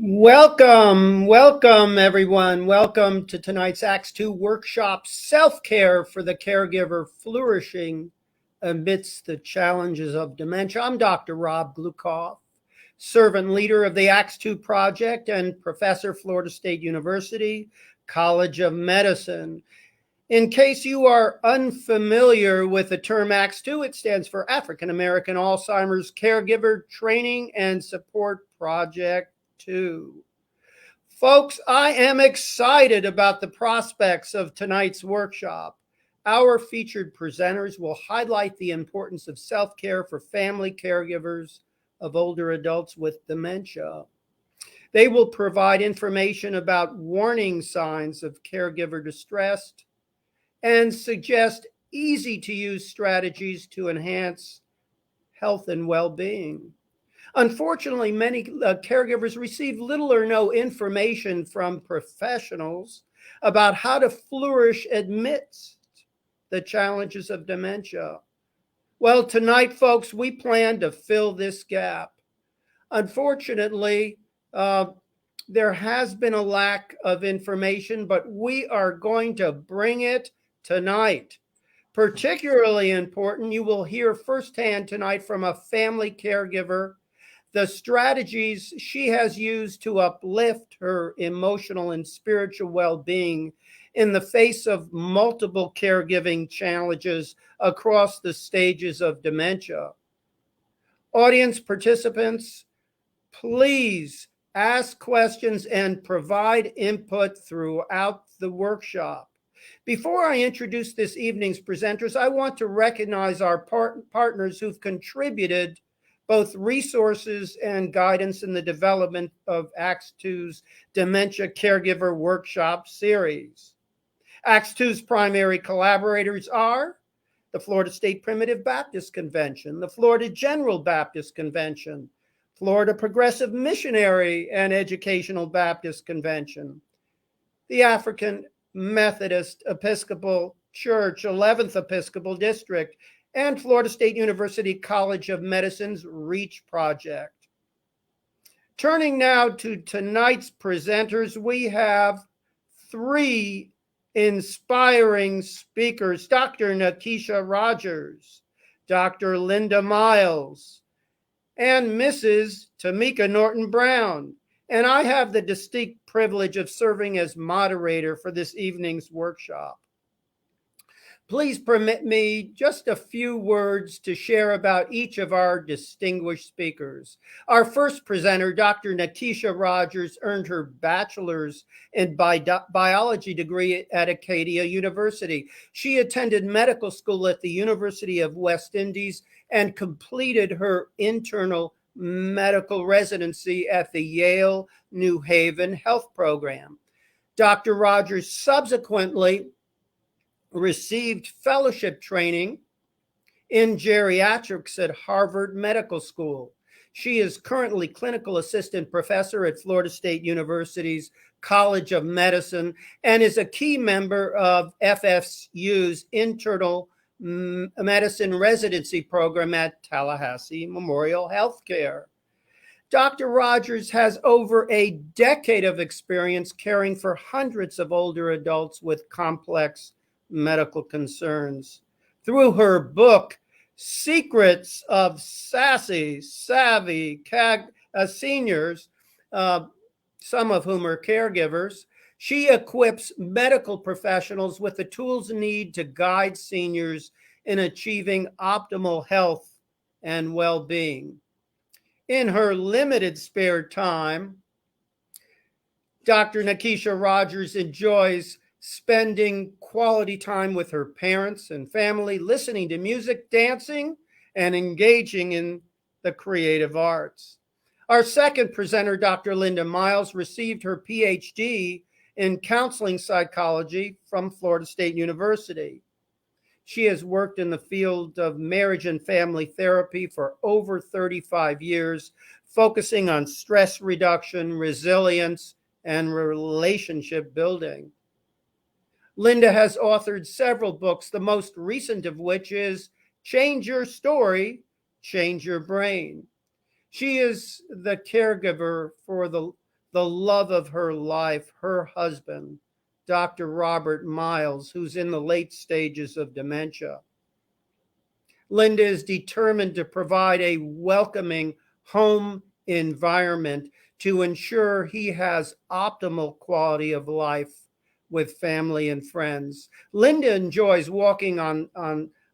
Welcome everyone. Welcome to tonight's Acts 2 workshop, Self-Care for the Caregiver, Flourishing Amidst the Challenges of Dementia. I'm Dr. Rob Glukoff, servant leader of the Acts 2 project and professor, Florida State University, College of Medicine. In case you are unfamiliar with the term Acts 2, it stands for African American Alzheimer's Caregiver Training and Support Project 2. Folks, I am excited about the prospects of tonight's workshop. Our featured presenters will highlight the importance of self-care for family caregivers of older adults with dementia. They will provide information about warning signs of caregiver distress and suggest easy-to-use strategies to enhance health and well-being. Unfortunately, many caregivers receive little or no information from professionals about how to flourish amidst the challenges of dementia. Well, tonight, folks, we plan to fill this gap. Unfortunately, there has been a lack of information, but we are going to bring it tonight. Particularly important, you will hear firsthand tonight from a family caregiver the strategies she has used to uplift her emotional and spiritual well-being in the face of multiple caregiving challenges across the stages of dementia. Audience participants, please ask questions and provide input throughout the workshop. Before I introduce this evening's presenters, I want to recognize our partners who've contributed both resources and guidance in the development of Acts 2's Dementia Caregiver Workshop series. Acts 2's primary collaborators are the Florida State Primitive Baptist Convention, the Florida General Baptist Convention, Florida Progressive Missionary and Educational Baptist Convention, the African Methodist Episcopal Church, 11th Episcopal District, and Florida State University College of Medicine's REACH project. Turning now to tonight's presenters, we have three inspiring speakers: Dr. Nakeisha Rodgerswill, Dr. Linda Miles, and Mrs. Tomeka Norton-Brown. And I have the distinct privilege of serving as moderator for this evening's workshop. Please permit me just a few words to share about each of our distinguished speakers. Our first presenter, Dr. Nakeisha Rodgerswill, earned her bachelor's in biology degree at Acadia University. She attended medical school at the University of West Indies and completed her internal medical residency at the Yale New Haven Health Program. Dr. Rodgerswill subsequently received fellowship training in geriatrics at Harvard Medical School. She is currently clinical assistant professor at Florida State University's College of Medicine and is a key member of FSU's internal medicine residency program at Tallahassee Memorial Healthcare. Dr. Rodgerswill has over a decade of experience caring for hundreds of older adults with complex medical concerns. Through her book, Secrets of Savvy Seniors, some of whom are caregivers, she equips medical professionals with the tools needed to guide seniors in achieving optimal health and well-being. In her limited spare time, Dr. Nakeisha Rodgerswill enjoys spending quality time with her parents and family, listening to music, dancing, and engaging in the creative arts. Our second presenter, Dr. Linda Miles, received her PhD in counseling psychology from Florida State University. She has worked in the field of marriage and family therapy for over 35 years, focusing on stress reduction, resilience, and relationship building. Linda has authored several books, the most recent of which is Change Your Story, Change Your Brain. She is the caregiver for the the love of her life, her husband, Dr. Robert Miles, who's in the late stages of dementia. Linda is determined to provide a welcoming home environment to ensure he has optimal quality of life with family and friends. Linda enjoys walking on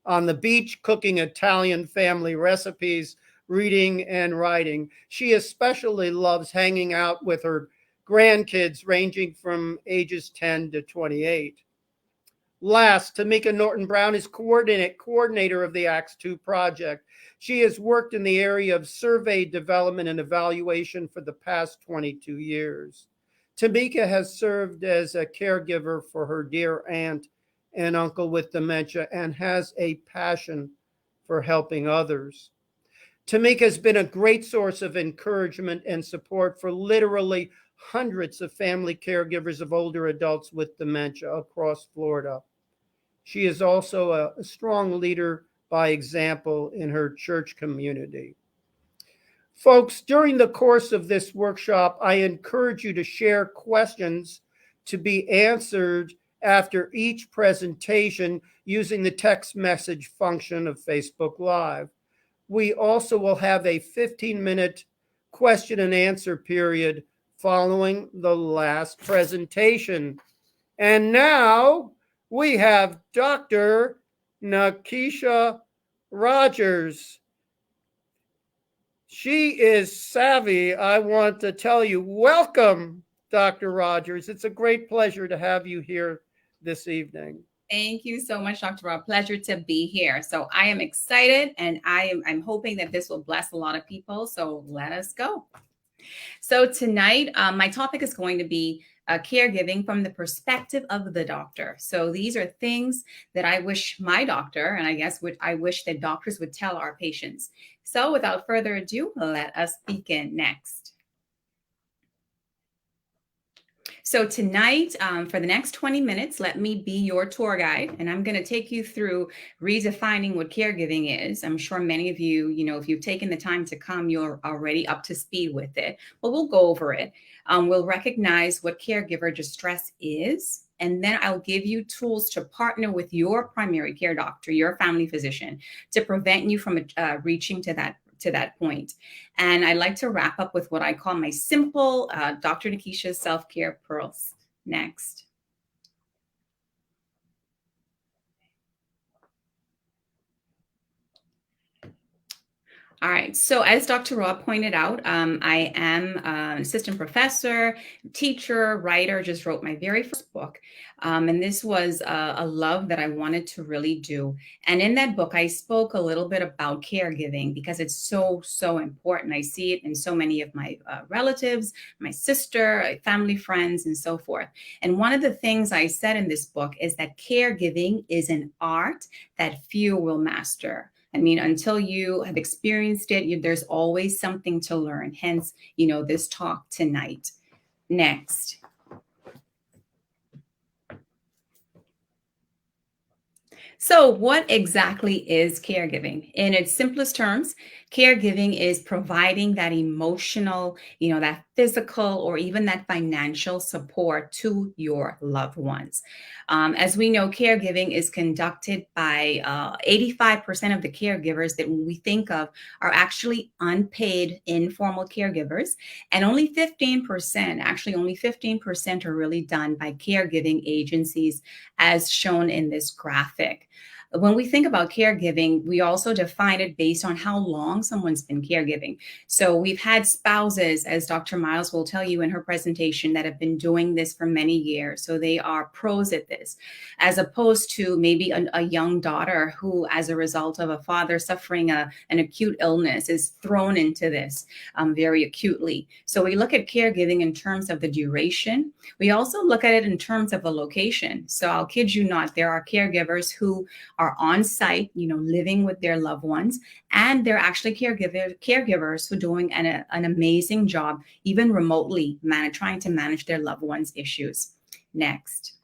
the beach, cooking Italian family recipes, reading and writing. She especially loves hanging out with her grandkids ranging from ages 10 to 28. Last, Tomeka Norton-Brown is coordinator of the Acts 2 project. She has worked in the area of survey development and evaluation for the past 22 years. Tomeka has served as a caregiver for her dear aunt and uncle with dementia and has a passion for helping others. Tomeka has been a great source of encouragement and support for literally hundreds of family caregivers of older adults with dementia across Florida. She is also a strong leader by example in her church community. Folks, during the course of this workshop, I encourage you to share questions to be answered after each presentation using the text message function of Facebook Live. We also will have a 15-minute question and answer period following the last presentation. And now we have Dr. Nakeisha Rodgerswill. She is savvy, I want to tell you. Welcome, Dr. Rodgers. It's a great pleasure to have you here this evening. Thank you so much, Dr. Rob. Pleasure to be here. So I am excited, and I'm hoping that this will bless a lot of people. So let us go. So tonight, my topic is going to be caregiving from the perspective of the doctor. So these are things that I wish my doctor, and I guess I wish that doctors would tell our patients. So without further ado, let us begin next. So tonight, for the next 20 minutes, let me be your tour guide, and I'm going to take you through redefining what caregiving is. I'm sure many of you, if you've taken the time to come, you're already up to speed with it, but we'll go over it. We'll recognize what caregiver distress is, and then I'll give you tools to partner with your primary care doctor, your family physician, to prevent you from reaching to that point. And I like to wrap up with what I call my simple Dr. Nakeisha self-care pearls. Next. All right. So as Dr. Rob pointed out, I am an assistant professor, teacher, writer, just wrote my very first book. And this was a love that I wanted to really do. And in that book, I spoke a little bit about caregiving because it's so, so important. I see it in so many of my relatives, my sister, family, friends, and so forth. And one of the things I said in this book is that caregiving is an art that few will master. I mean, until you have experienced it, there's always something to learn. Hence, this talk tonight. Next. So what exactly is caregiving? In its simplest terms, caregiving is providing that emotional, that physical or even that financial support to your loved ones. As we know, caregiving is conducted by 85% of the caregivers that we think of are actually unpaid informal caregivers. And only 15% are really done by caregiving agencies, as shown in this graphic. When we think about caregiving, we also define it based on how long someone's been caregiving. So we've had spouses, as Dr. Miles will tell you in her presentation, that have been doing this for many years. So they are pros at this, as opposed to maybe a young daughter who, as a result of a father suffering an acute illness, is thrown into this very acutely. So we look at caregiving in terms of the duration. We also look at it in terms of the location. So I'll kid you not, there are caregivers who are on site, living with their loved ones, and they're actually caregivers who are doing an amazing job, even remotely, trying to manage their loved ones' issues. Next.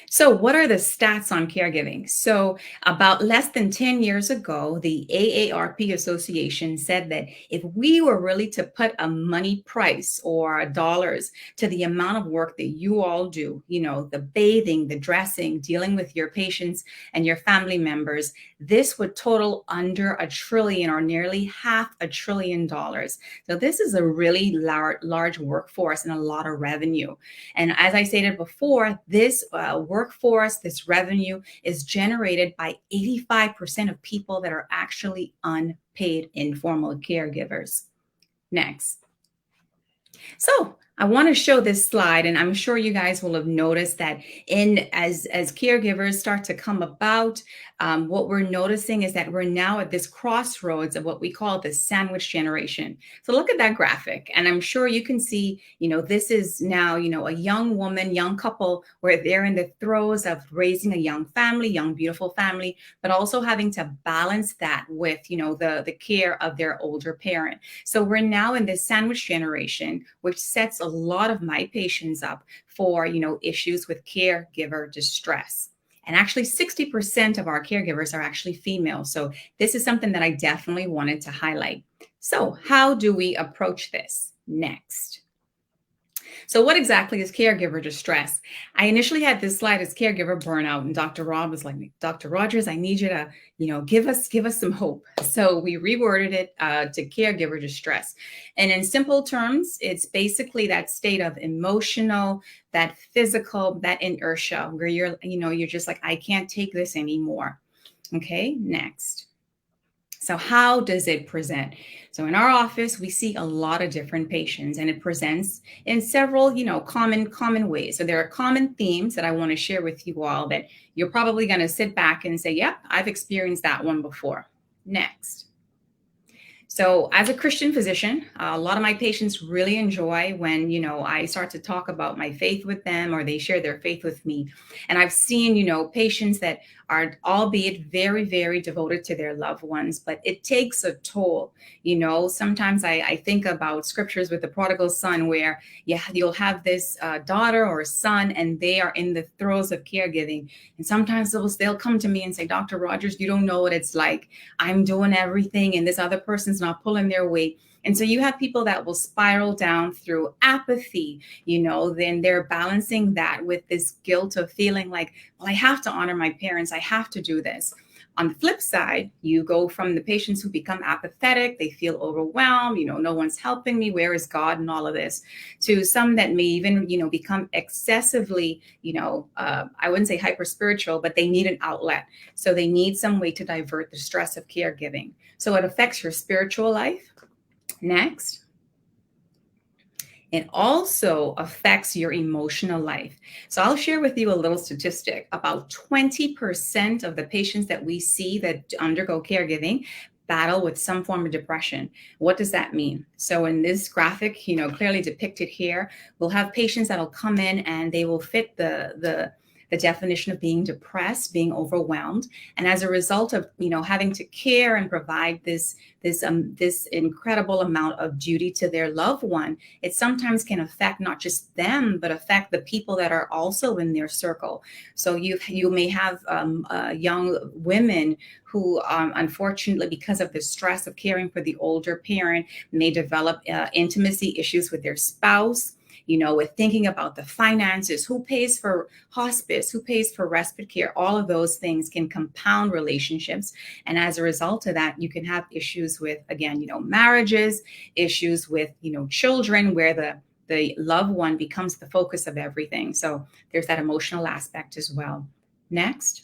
So, what are the stats on caregiving? So, about less than 10 years ago, the AARP Association said that if we were really to put a money price or dollars to the amount of work that you all do, the bathing, the dressing, dealing with your patients and your family members, this would total under a trillion or nearly $500 billion. So, this is a really large workforce and a lot of revenue. And as I stated before, this workforce, this revenue is generated by 85% of people that are actually unpaid informal caregivers. Next. So I want to show this slide, and I'm sure you guys will have noticed that as caregivers start to come about, what we're noticing is that we're now at this crossroads of what we call the sandwich generation. So look at that graphic, and I'm sure you can see, this is now, a young woman, young couple, where they're in the throes of raising a young family, young, beautiful family, but also having to balance that with, the care of their older parent. So we're now in this sandwich generation, which sets a lot of my patients up for, issues with caregiver distress. And actually 60% of our caregivers are actually female. So this is something that I definitely wanted to highlight. So how do we approach this? Next. So what exactly is caregiver distress? I initially had this slide as caregiver burnout, and Dr. Rob was like, Dr. Rogers, I need you to, give us some hope. So we reworded it to caregiver distress. And in simple terms, it's basically that state of emotional, that physical, that inertia where you're just like, I can't take this anymore. Okay, next. So how does it present? So in our office, we see a lot of different patients, and it presents in several, common ways. So there are common themes that I want to share with you all that you're probably going to sit back and say, yep, I've experienced that one before. Next. So as a Christian physician, a lot of my patients really enjoy when, I start to talk about my faith with them, or they share their faith with me. And I've seen, patients that are, albeit very, very devoted to their loved ones, but it takes a toll. Sometimes I think about scriptures with the prodigal son, where you'll have this daughter or son, and they are in the throes of caregiving. And sometimes they'll come to me and say, Dr. Rogers, you don't know what it's like. I'm doing everything, and this other person's not pulling their weight. And so you have people that will spiral down through apathy, then they're balancing that with this guilt of feeling like, well, I have to honor my parents. I have to do this. On the flip side, you go from the patients who become apathetic, they feel overwhelmed, no one's helping me, where is God and all of this, to some that may even, become excessively, I wouldn't say hyper spiritual, but they need an outlet. So they need some way to divert the stress of caregiving. So it affects your spiritual life. Next. It also affects your emotional life. So I'll share with you a little statistic. About 20% of the patients that we see that undergo caregiving battle with some form of depression. What does that mean? So in this graphic, clearly depicted here, we'll have patients that'll come in and they will fit the definition of being depressed, being overwhelmed. And as a result of, having to care and provide this incredible amount of duty to their loved one, it sometimes can affect not just them, but affect the people that are also in their circle. So you may have young women who, unfortunately, because of the stress of caring for the older parent, may develop intimacy issues with their spouse. With thinking about the finances, who pays for hospice, who pays for respite care, all of those things can compound relationships. And as a result of that, you can have issues with, again, marriages, issues with, children, where the loved one becomes the focus of everything. So there's that emotional aspect as well. Next.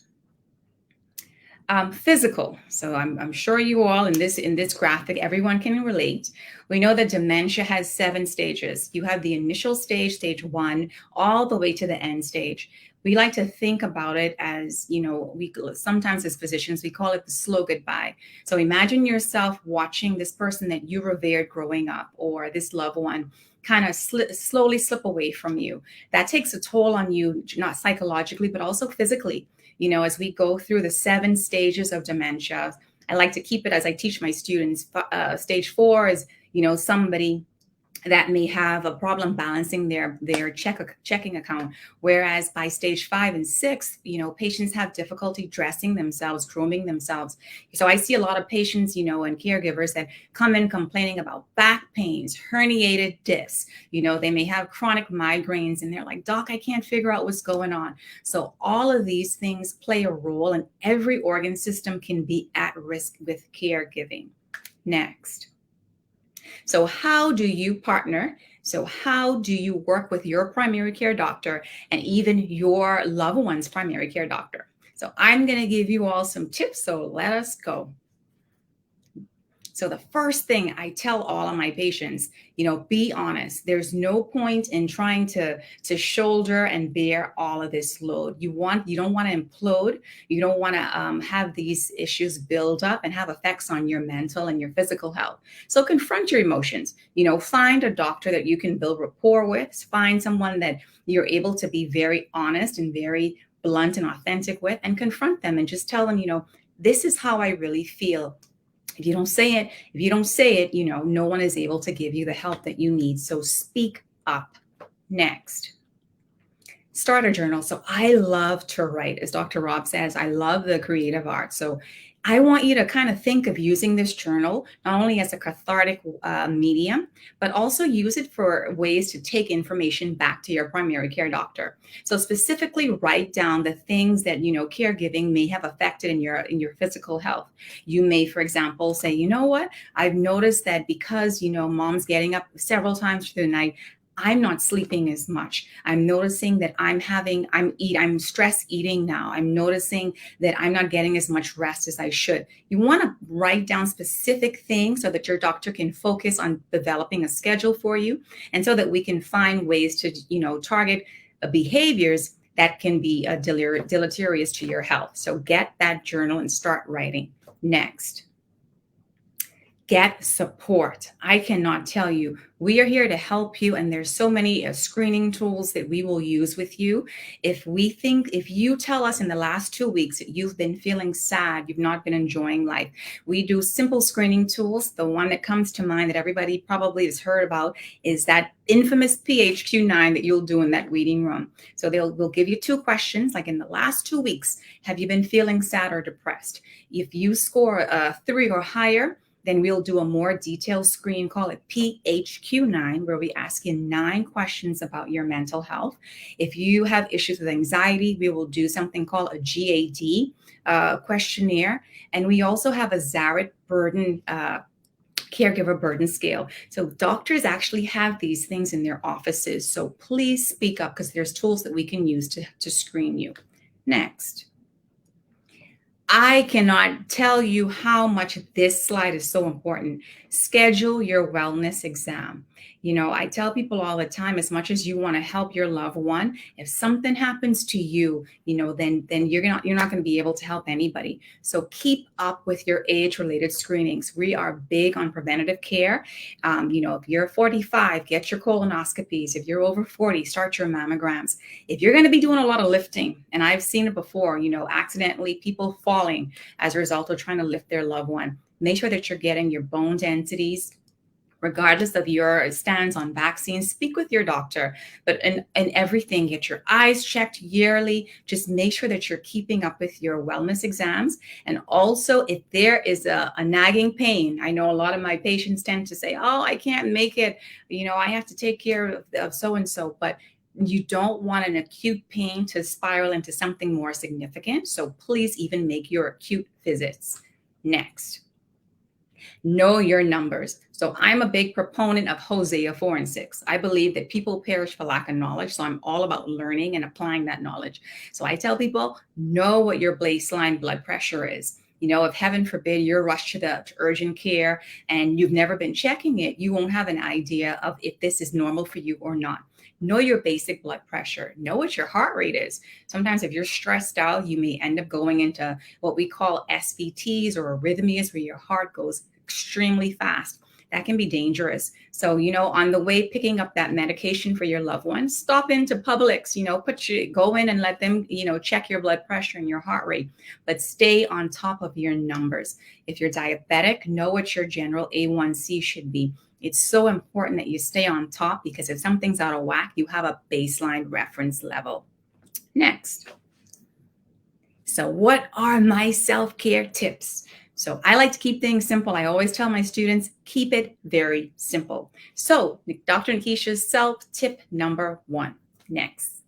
Physical. So I'm sure you all in this graphic, everyone can relate. We know that dementia has 7 stages. You have the initial stage, stage 1, all the way to the end stage. We like to think about it as, we sometimes as physicians, we call it the slow goodbye. So imagine yourself watching this person that you revered growing up, or this loved one kind of slowly slip away from you. That takes a toll on you, not psychologically, but also physically. As we go through the 7 stages of dementia, I like to keep it as I teach my students. Stage 4 is, somebody that may have a problem balancing their checking account, whereas by stage 5 and 6, patients have difficulty dressing themselves, grooming themselves. So I see a lot of patients, and caregivers that come in complaining about back pains, herniated discs. They may have chronic migraines, and they're like, doc, I can't figure out what's going on. So all of these things play a role, and every organ system can be at risk with caregiving. Next. So how do you partner? So how do you work with your primary care doctor and even your loved one's primary care doctor? So I'm going to give you all some tips. So let us go. So the first thing I tell all of my patients, be honest. There's no point in trying to shoulder and bear all of this load. You don't want to implode. You don't want to have these issues build up and have effects on your mental and your physical health. So confront your emotions. Find a doctor that you can build rapport with. Find someone that you're able to be very honest and very blunt and authentic with, and confront them and just tell them, this is how I really feel. If you don't say it, no one is able to give you the help that you need. So speak up. Next. Start a journal. So I love to write. As Dr. Rob says, I love the creative arts. So I want you to kind of think of using this journal not only as a cathartic medium, but also use it for ways to take information back to your primary care doctor. So specifically write down the things that, caregiving may have affected in your physical health. You may, for example, say, what, I've noticed that because, mom's getting up several times through the night, I'm not sleeping as much. I'm noticing that I'm stress eating now. I'm noticing that I'm not getting as much rest as I should. You want to write down specific things so that your doctor can focus on developing a schedule for you, and so that we can find ways to, target behaviors that can be deleterious to your health. So get that journal and start writing. Next. Get support. I cannot tell you, we are here to help you, and there's so many screening tools that we will use with you. If you tell us in the last 2 weeks that you've been feeling sad, you've not been enjoying life, we do simple screening tools. The one that comes to mind that everybody probably has heard about is that infamous PHQ-9 that you'll do in that reading room. So we'll give you 2 questions, like in the last 2 weeks, have you been feeling sad or depressed? If you score a 3 or higher, then we'll do a more detailed screen, call it PHQ-9, where we ask you 9 questions about your mental health. If you have issues with anxiety, we will do something called a GAD questionnaire. And we also have a Zarit burden caregiver burden scale. So doctors actually have these things in their offices. So please speak up, because there's tools that we can use to screen you. Next. I cannot tell you how much this slide is so important. Schedule your wellness exam. I tell people all the time, as much as you want to help your loved one, if something happens to you, then you're not going to be able to help anybody. So keep up with your age-related screenings. We are big on preventative care. If you're 45, get your colonoscopies. If you're over 40, start your mammograms. If you're going to be doing a lot of lifting, and I've seen it before, accidentally people falling as a result of trying to lift their loved one, make sure that you're getting your bone densities. Regardless of your stance on vaccines, speak with your doctor. But in everything, get your eyes checked yearly. Just make sure that you're keeping up with your wellness exams. And also, if there is a nagging pain, I know a lot of my patients tend to say, oh, I can't make it. I have to take care of so-and-so. But you don't want an acute pain to spiral into something more significant. So please even make your acute visits. Next. Know your numbers. So I'm a big proponent of Hosea 4 and 6. I believe that people perish for lack of knowledge. So I'm all about learning and applying that knowledge. So I tell people, know what your baseline blood pressure is. If heaven forbid you're rushed to urgent care and you've never been checking it, you won't have an idea of if this is normal for you or not. Know your basic blood pressure. Know what your heart rate is. Sometimes if you're stressed out, you may end up going into what we call SVTs or arrhythmias, where your heart goes extremely fast. That can be dangerous. So, on the way picking up that medication for your loved one, stop into Publix, go in and let them, check your blood pressure and your heart rate, but stay on top of your numbers. If you're diabetic, know what your general A1C should be. It's so important that you stay on top, because if something's out of whack, you have a baseline reference level. Next. So what are my self-care tips? So I like to keep things simple. I always tell my students, keep it very simple. So Dr. Nakeisha's self-tip number 1. Next.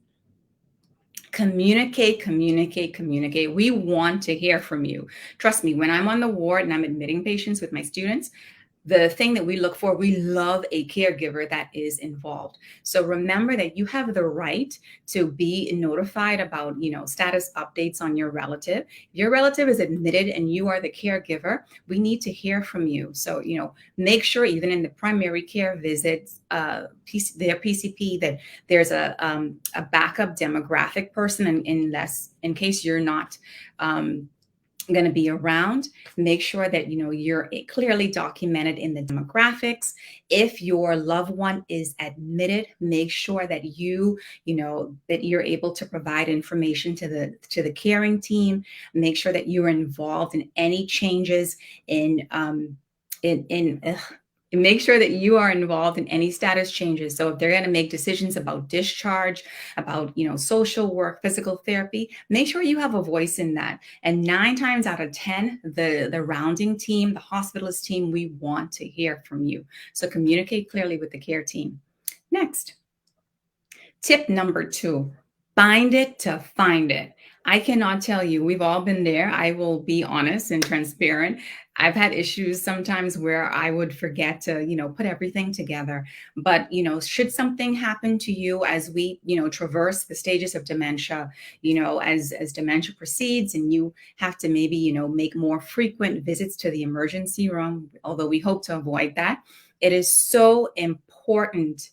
Communicate, communicate, communicate. We want to hear from you. Trust me, when I'm on the ward and I'm admitting patients with my students, the thing that we look for, we love a caregiver that is involved. So remember that you have the right to be notified about, status updates on your relative. If your relative is admitted and you are the caregiver, we need to hear from you. So, make sure even in the primary care visits, their PCP, that there's a backup demographic person in case you're not going to be around. Make sure that you're clearly documented in the demographics. If your loved one is admitted, make sure that that you're able to provide information to the caring team. Make sure that you're involved in any changes make sure that you are involved in any status changes. So if they're going to make decisions about discharge, about, social work, physical therapy, make sure you have a voice in that. And 9 times out of 10, the rounding team, the hospitalist team, we want to hear from you. So communicate clearly with the care team. Next, tip number 2, bind it to find it. I cannot tell you, we've all been there. I will be honest and transparent. I've had issues sometimes where I would forget to, put everything together. But, should something happen to you as we, traverse the stages of dementia, as dementia proceeds and you have to maybe, make more frequent visits to the emergency room, although we hope to avoid that, it is so important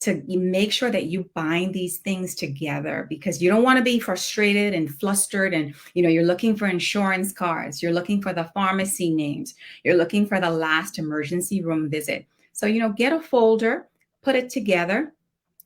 to make sure that you bind these things together, because you don't want to be frustrated and flustered and, you're looking for insurance cards, you're looking for the pharmacy names, you're looking for the last emergency room visit. So, get a folder, put it together,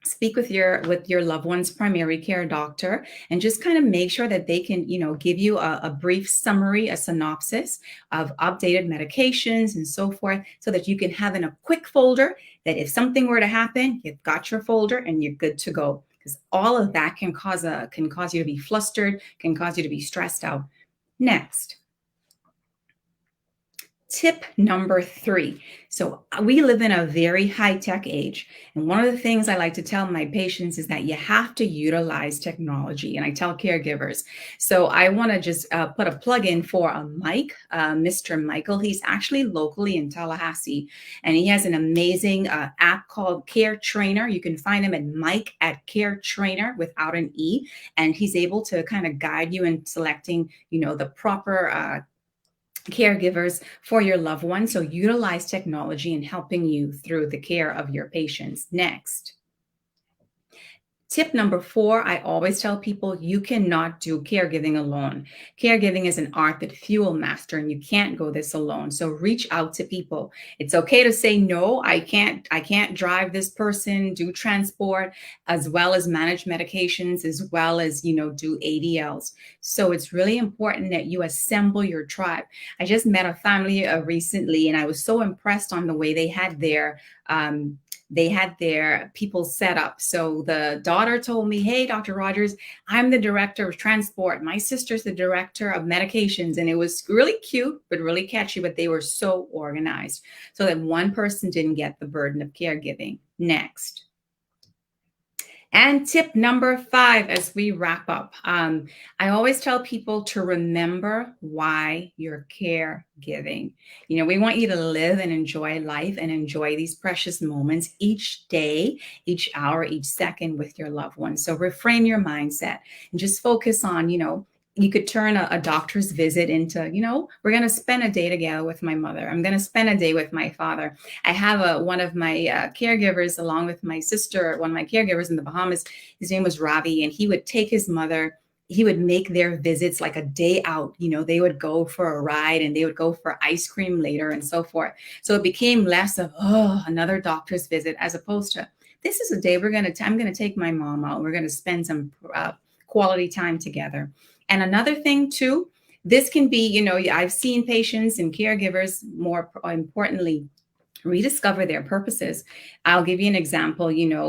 speak with your loved one's primary care doctor, and just kind of make sure that they can, give you a brief summary, a synopsis of updated medications and so forth, so that you can have in a quick folder that if something were to happen, you've got your folder and you're good to go. Because all of that can cause you to be flustered, can cause you to be stressed out. Next. Tip number 3. So we live in a very high-tech age. And one of the things I like to tell my patients is that you have to utilize technology. And I tell caregivers. So I want to just put a plug in for a Mike, Mr. Michael. He's actually locally in Tallahassee. And he has an amazing app called Care Trainer. You can find him at Mike at Care Trainer without an E. And he's able to kind of guide you in selecting, the proper caregivers for your loved one. So utilize technology in helping you through the care of your patients. Next. Tip number 4, I always tell people you cannot do caregiving alone. Caregiving is an art that few will master, and you can't go this alone. So reach out to people. It's okay to say, no, I can't drive this person, do transport, as well as manage medications, as well as, do ADLs. So it's really important that you assemble your tribe. I just met a family recently, and I was so impressed on the way they had their people set up. So the daughter told me, hey, Dr. Rogers, I'm the director of transport. My sister's the director of medications. And it was really cute, but really catchy, but they were so organized so that one person didn't get the burden of caregiving. Next. And tip number 5, as we wrap up, I always tell people to remember why you're caregiving. We want you to live and enjoy life and enjoy these precious moments each day, each hour, each second with your loved ones. So reframe your mindset and just focus on, you could turn a doctor's visit into, we're going to spend a day together with my mother. I'm going to spend a day with my father. I have one of my caregivers, along with my sister, one of my caregivers in the Bahamas. His name was Ravi, and he would take his mother. He would make their visits like a day out. They would go for a ride and they would go for ice cream later and so forth. So it became less of, another doctor's visit, as opposed to, this is a day I'm going to take my mom out. We're going to spend some quality time together. And another thing too, this can be, I've seen patients and caregivers, more importantly, rediscover their purposes. I'll give you an example,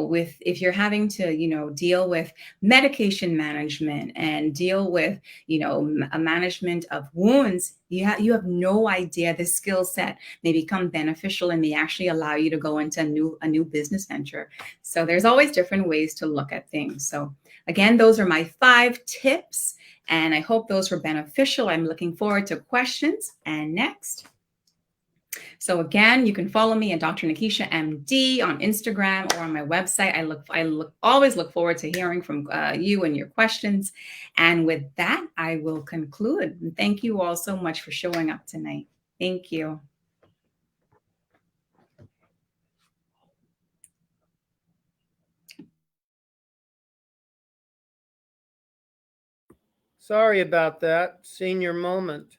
with if you're having to, deal with medication management and deal with, a management of wounds, you have no idea the skill set may become beneficial and may actually allow you to go into a new business venture. So there's always different ways to look at things. So again, those are my 5 tips, and I hope those were beneficial. I'm looking forward to questions. And next. So again, you can follow me at Dr. Nakeisha MD on Instagram or on my website. Always look forward to hearing from you and your questions. And with that, I will conclude. And thank you all so much for showing up tonight. Thank you. Sorry about that. Senior moment.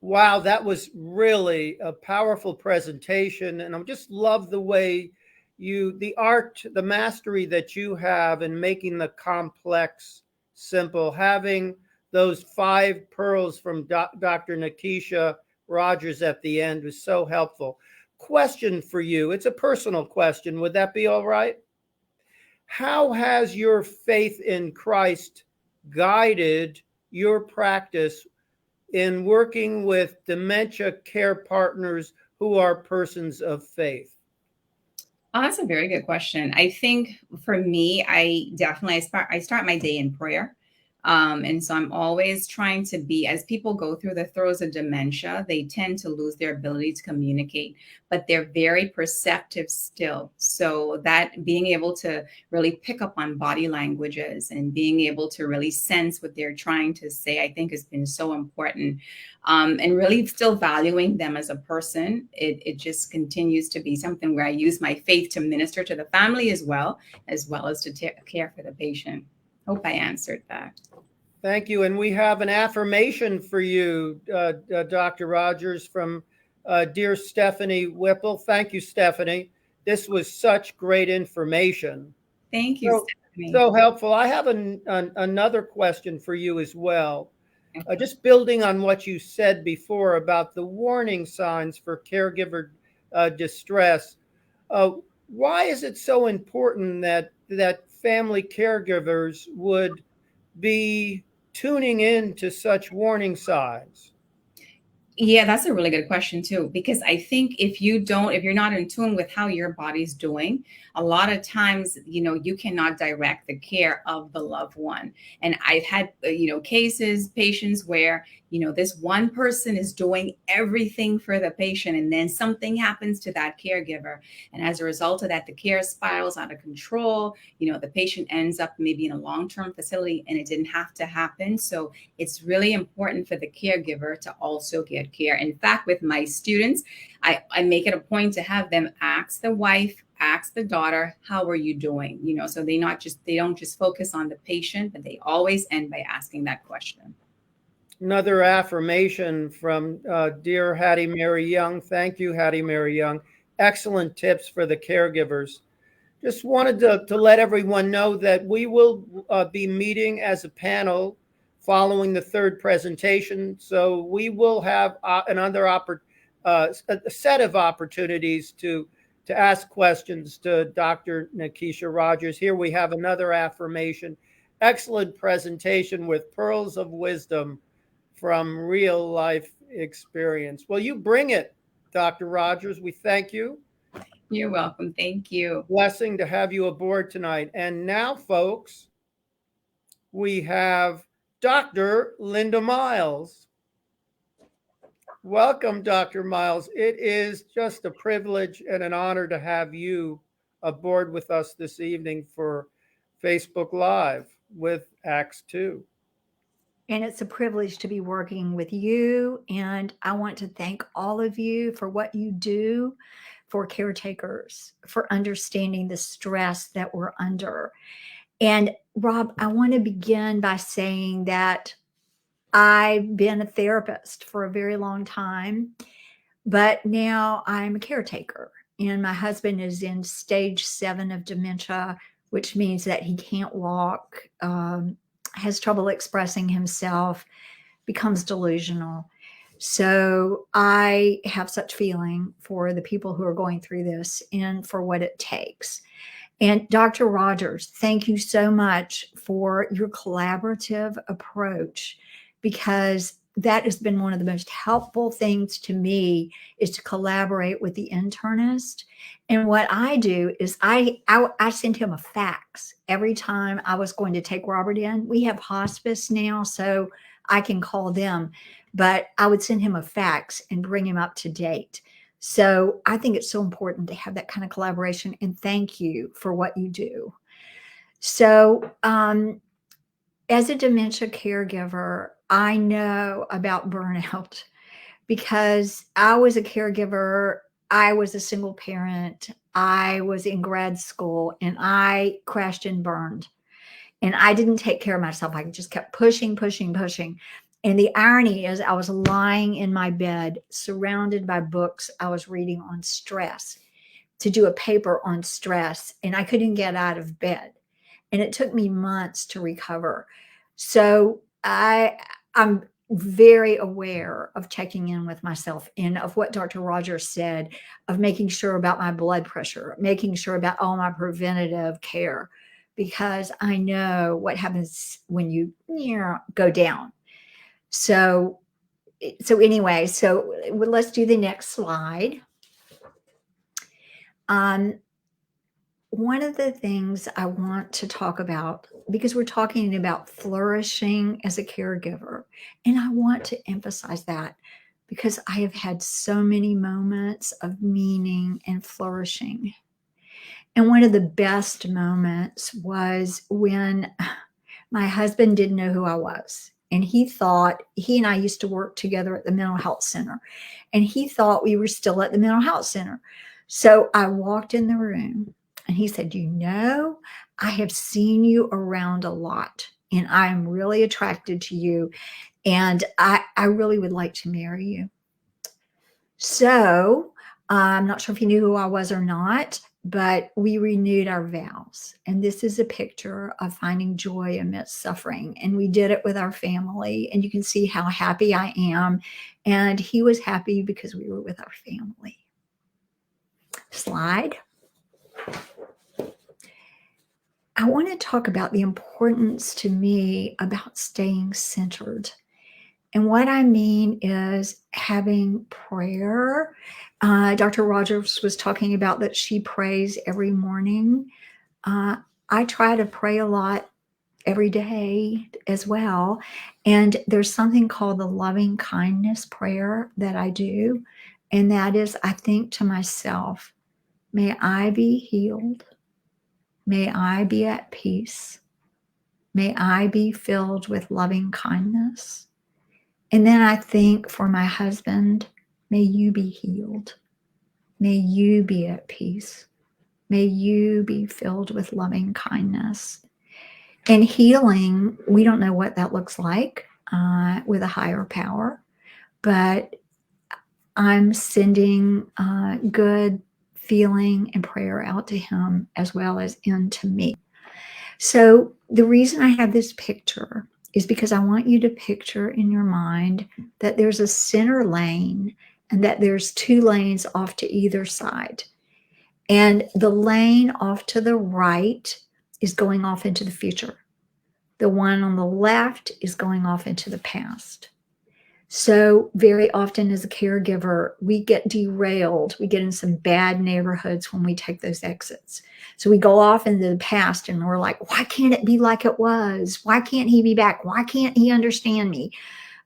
Wow, that was really a powerful presentation. And I just love the way the art, the mastery that you have in making the complex simple, having those 5 pearls from Dr. Nakeisha Rodgers at the end was so helpful. Question for you. It's a personal question. Would that be all right? How has your faith in Christ guided your practice in working with dementia care partners who are persons of faith? Oh, that's a very good question. I think for me, I start my day in prayer. And so I'm always trying to be, as people go through the throes of dementia, they tend to lose their ability to communicate, but they're very perceptive still. So that being able to really pick up on body languages and being able to really sense what they're trying to say, I think has been so important. And really still valuing them as a person. It just continues to be something where I use my faith to minister to the family as well as to care for the patient. Hope I answered that. Thank you. And we have an affirmation for you, Dr. Rodgers, from dear Stephanie Whipple. Thank you, Stephanie. This was such great information. Thank you, Stephanie. So helpful. I have another question for you as well. Just building on what you said before about the warning signs for caregiver distress. Why is it so important that family caregivers would be tuning in to such warning signs? Yeah, that's a really good question too, because I think if you're not in tune with how your body's doing, a lot of times, you cannot direct the care of the loved one. And I've had, patients where, this one person is doing everything for the patient, and then something happens to that caregiver. And as a result of that, the care spirals out of control. The patient ends up maybe in a long-term facility, and it didn't have to happen. So it's really important for the caregiver to also get care. In fact, with my students, I make it a point to have them ask the wife, ask the daughter, how are you doing? So they don't just focus on the patient, but they always end by asking that question. Another affirmation from dear Hattie Mary Young. Thank you, Hattie Mary Young. Excellent tips for the caregivers. Just wanted to let everyone know that we will be meeting as a panel following the 3rd presentation. So we will have a set of opportunities to ask questions to Dr. Nakeisha Rodgers. Here we have another affirmation. Excellent presentation with pearls of wisdom from real life experience. Well, you bring it, Dr. Rodgers. We thank you. You're welcome. Thank you. Blessing to have you aboard tonight. And now, folks, we have Dr. Linda Miles. Welcome, Dr. Miles. It is just a privilege and an honor to have you aboard with us this evening for Facebook Live with Acts 2. And it's a privilege to be working with you. And I want to thank all of you for what you do for caretakers, for understanding the stress that we're under. And Rob, I want to begin by saying that I've been a therapist for a very long time, but now I'm a caretaker. And my husband is in stage 7 of dementia, which means that he can't walk, has trouble expressing himself, becomes delusional. So I have such feeling for the people who are going through this and for what it takes. And Dr. Rogers, thank you so much for your collaborative approach, because that has been one of the most helpful things to me, is to collaborate with the internist. And what I do is I send him a fax every time I was going to take Robert in. We have hospice now, so I can call them, but I would send him a fax and bring him up to date. So I think it's so important to have that kind of collaboration, and thank you for what you do. So as a dementia caregiver, I know about burnout because I was a caregiver. I was a single parent. I was in grad school and I crashed and burned, and I didn't take care of myself. I just kept pushing, pushing, pushing. And the irony is, I was lying in my bed, surrounded by books I was reading on stress, to do a paper on stress, and I couldn't get out of bed. And it took me months to recover. So I'm very aware of checking in with myself, and of what Dr. Rogers said, of making sure about my blood pressure, making sure about all my preventative care, because I know what happens when you go down. So anyway, let's do the next slide. One of the things I want to talk about, because we're talking about flourishing as a caregiver, and I want to emphasize that because I have had so many moments of meaning and flourishing. And one of the best moments was when my husband didn't know who I was. And he and I used to work together at the mental health center, and he thought we were still at the mental health center. So I walked in the room and he said, I have seen you around a lot, and I am really attracted to you, and I really would like to marry you. So I'm not sure if he knew who I was or not, but we renewed our vows. And this is a picture of finding joy amidst suffering. And we did it with our family. And you can see how happy I am. And he was happy because we were with our family. Slide. I want to talk about the importance to me about staying centered. And what I mean is having prayer. Dr. Rogers was talking about that she prays every morning. I try to pray a lot every day as well. And there's something called the loving kindness prayer that I do. And that is, I think to myself, may I be healed. May I be at peace. May I be filled with loving kindness. And then I think for my husband, may you be healed. May you be at peace. May you be filled with loving kindness. And healing, we don't know what that looks like with a higher power, but I'm sending good feeling and prayer out to him as well as into me. So the reason I have this picture is because I want you to picture in your mind that there's a center lane and that there's two lanes off to either side. And the lane off to the right is going off into the future. The one on the left is going off into the past. So very often as a caregiver, we get derailed. We get in some bad neighborhoods when we take those exits. So we go off into the past and we're like, why can't it be like it was? Why can't he be back? Why can't he understand me?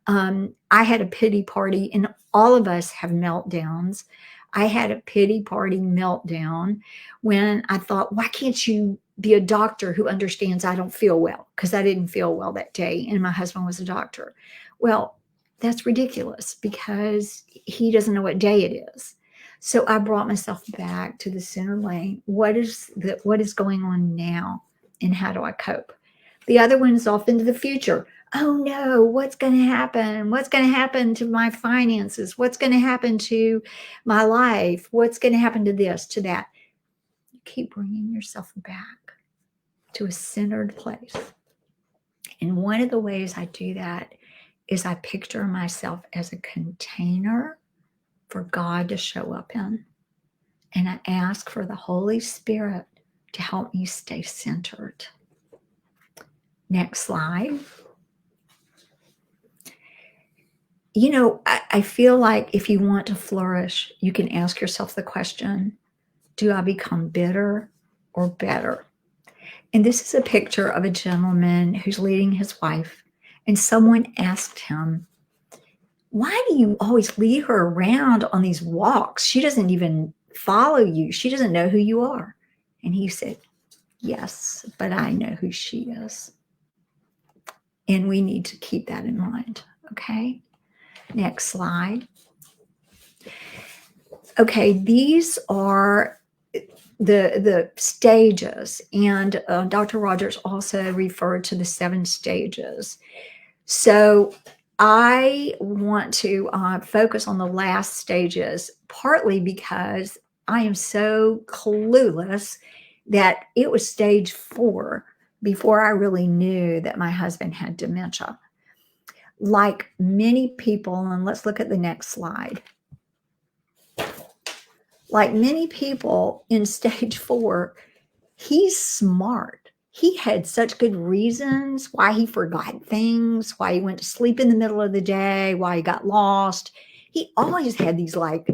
I had a pity party, and all of us have meltdowns. I had a pity party meltdown when I thought, why can't you be a doctor who understands I don't feel well? Because I didn't feel well that day, and my husband was a doctor. Well, that's ridiculous because he doesn't know what day it is. So I brought myself back to the center lane. What is going on now, and how do I cope? The other one is off into the future. Oh no, what's going to happen? What's going to happen to my finances? What's going to happen to my life? What's going to happen to this, to that? You keep bringing yourself back to a centered place. And one of the ways I do that is I picture myself as a container for God to show up in. And I ask for the Holy Spirit to help me stay centered. Next slide. You know, I feel like if you want to flourish, you can ask yourself the question, do I become bitter or better? And this is a picture of a gentleman who's leading his wife, and someone asked him, why do you always lead her around on these walks? She doesn't even follow you. She doesn't know who you are. And he said, yes, but I know who she is. And we need to keep that in mind. Okay. Next slide. Okay. These are the stages. And Dr. Rogers also referred to the 7 stages. So I want to focus on the last stages, partly because I am so clueless that it was stage 4 before I really knew that my husband had dementia. Like many people, and let's look at the next slide. Like many people in stage 4, he's smart. He had such good reasons why he forgot things, why he went to sleep in the middle of the day, why he got lost. He always had these like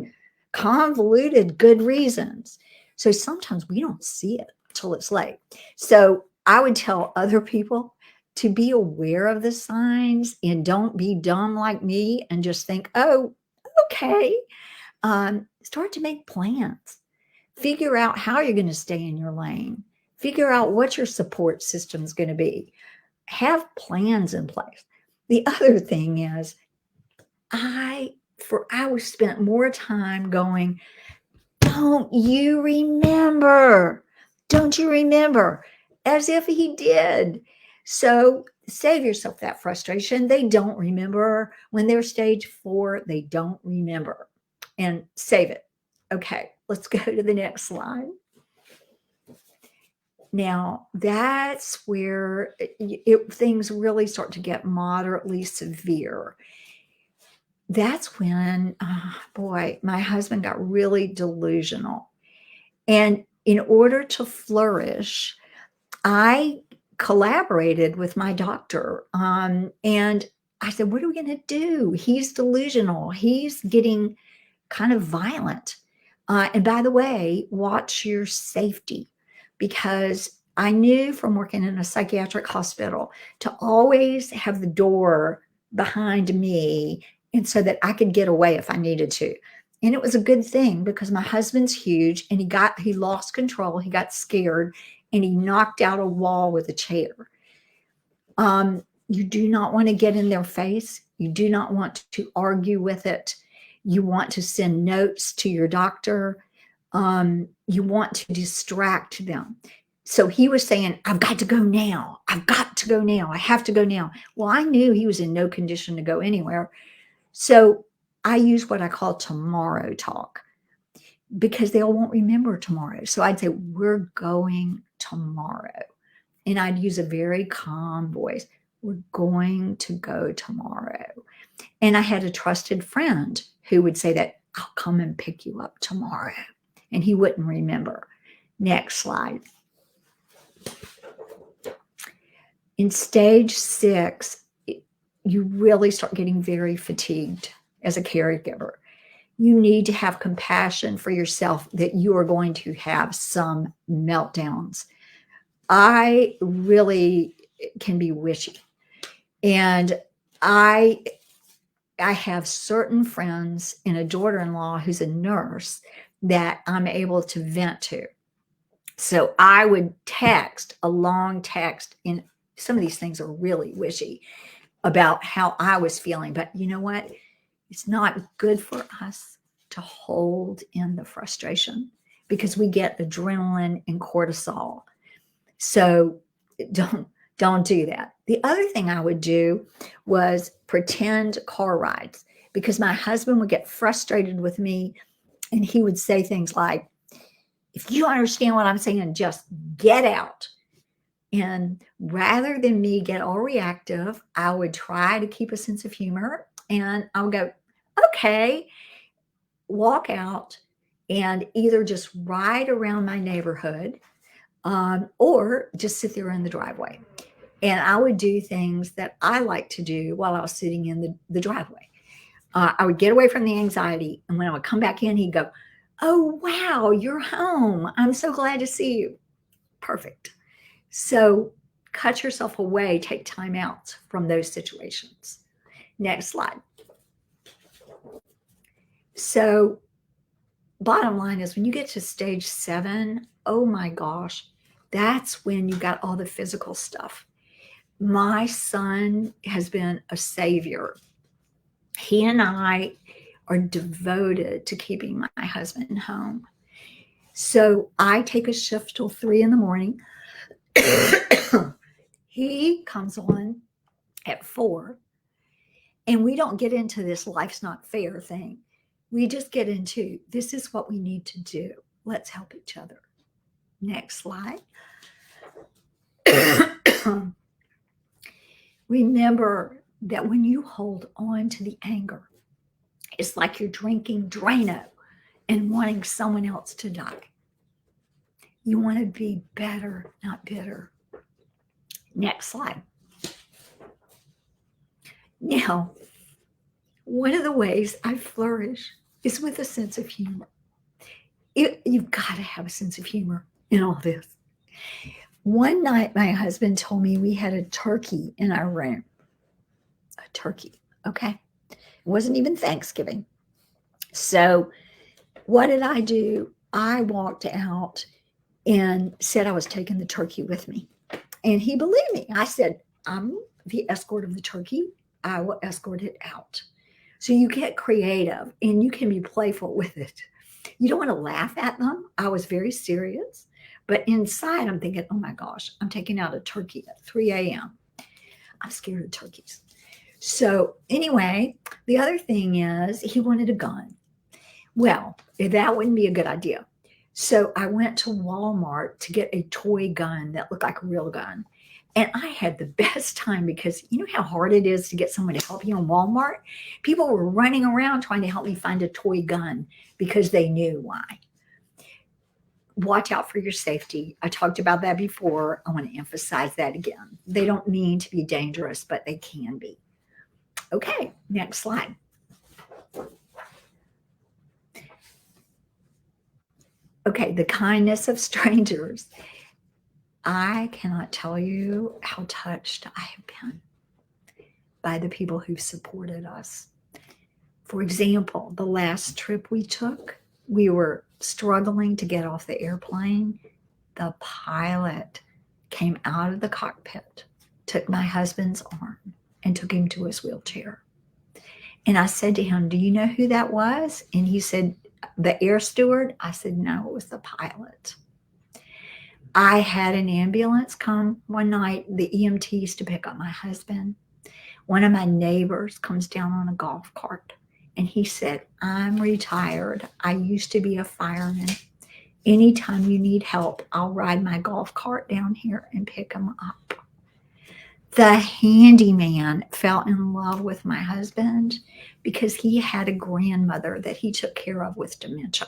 convoluted good reasons. So sometimes we don't see it till it's late. So I would tell other people to be aware of the signs and don't be dumb like me and just think, oh, okay. Start to make plans. Figure out how you're going to stay in your lane. Figure out what your support system is going to be. Have plans in place. The other thing is, I spent more time going, don't you remember? Don't you remember? As if he did. So save yourself that frustration. They don't remember. When they're stage 4, they don't remember. And save it. Okay, let's go to the next slide. Now, that's where things really start to get moderately severe. That's when, boy, my husband got really delusional. And in order to flourish, I collaborated with my doctor. And I said, what are we going to do? He's delusional. He's getting kind of violent. And by the way, watch your safety, because I knew from working in a psychiatric hospital to always have the door behind me, and so that I could get away if I needed to. And it was a good thing because my husband's huge and he lost control. He got scared and he knocked out a wall with a chair. You do not want to get in their face. You do not want to argue with it. You want to send notes to your doctor. You want to distract them. So he was saying, I've got to go now. I've got to go now. I have to go now. Well, I knew he was in no condition to go anywhere. So I use what I call tomorrow talk, because they all won't remember tomorrow. So I'd say, we're going tomorrow. And I'd use a very calm voice. We're going to go tomorrow. And I had a trusted friend who would say that, I'll come and pick you up tomorrow. And he wouldn't remember. Next slide. In stage 6, you really start getting very fatigued as a caregiver. You need to have compassion for yourself that you are going to have some meltdowns. I really can be wishy. And I have certain friends and a daughter-in-law who's a nurse that I'm able to vent to. So I would text a long text, and some of these things are really wishy about how I was feeling. But you know what? It's not good for us to hold in the frustration because we get adrenaline and cortisol. So don't do that. The other thing I would do was pretend car rides, because my husband would get frustrated with me and he would say things like, if you understand what I'm saying, just get out. And rather than me get all reactive, I would try to keep a sense of humor, and I would go, okay, walk out and either just ride around my neighborhood or just sit there in the driveway. And I would do things that I like to do while I was sitting in the driveway. I would get away from the anxiety. And when I would come back in, he'd go, oh, wow, you're home. I'm so glad to see you. Perfect. So cut yourself away, take time out from those situations. Next slide. So bottom line is when you get to stage 7, oh my gosh, that's when you got all the physical stuff. My son has been a savior. He and I are devoted to keeping my husband home. So I take a shift till 3 in the morning. He comes on at 4, and we don't get into this life's not fair thing. We just get into this is what we need to do. Let's help each other. Next slide. Remember that when you hold on to the anger, it's like you're drinking Drano and wanting someone else to die. You want to be better, not bitter. Next slide. Now, one of the ways I flourish is with a sense of humor. You've got to have a sense of humor in all this. One night, my husband told me we had a turkey in our room. A turkey, okay? It wasn't even Thanksgiving. So what did I do? I walked out and said I was taking the turkey with me. And he believed me. I said, I'm the escort of the turkey. I will escort it out. So you get creative and you can be playful with it. You don't want to laugh at them. I was very serious. But inside, I'm thinking, oh my gosh, I'm taking out a turkey at 3 a.m. I'm scared of turkeys. So anyway, the other thing is he wanted a gun. Well, that wouldn't be a good idea. So I went to Walmart to get a toy gun that looked like a real gun. And I had the best time because you know how hard it is to get someone to help you in Walmart? People were running around trying to help me find a toy gun because they knew why. Watch out for your safety. I talked about that before. I want to emphasize that again. They don't mean to be dangerous, but they can be. Okay, next slide. Okay, the kindness of strangers. I cannot tell you how touched I have been by the people who've supported us. For example, the last trip we took, we were struggling to get off the airplane. The pilot came out of the cockpit, took my husband's arm, and took him to his wheelchair. And I said to him, do you know who that was? And he said, the air steward. I said, no, it was the pilot. I had an ambulance come one night, the EMTs to pick up my husband. One of my neighbors comes down on a golf cart and he said, I'm retired. I used to be a fireman. Anytime you need help, I'll ride my golf cart down here and pick them up. The handyman fell in love with my husband because he had a grandmother that he took care of with dementia.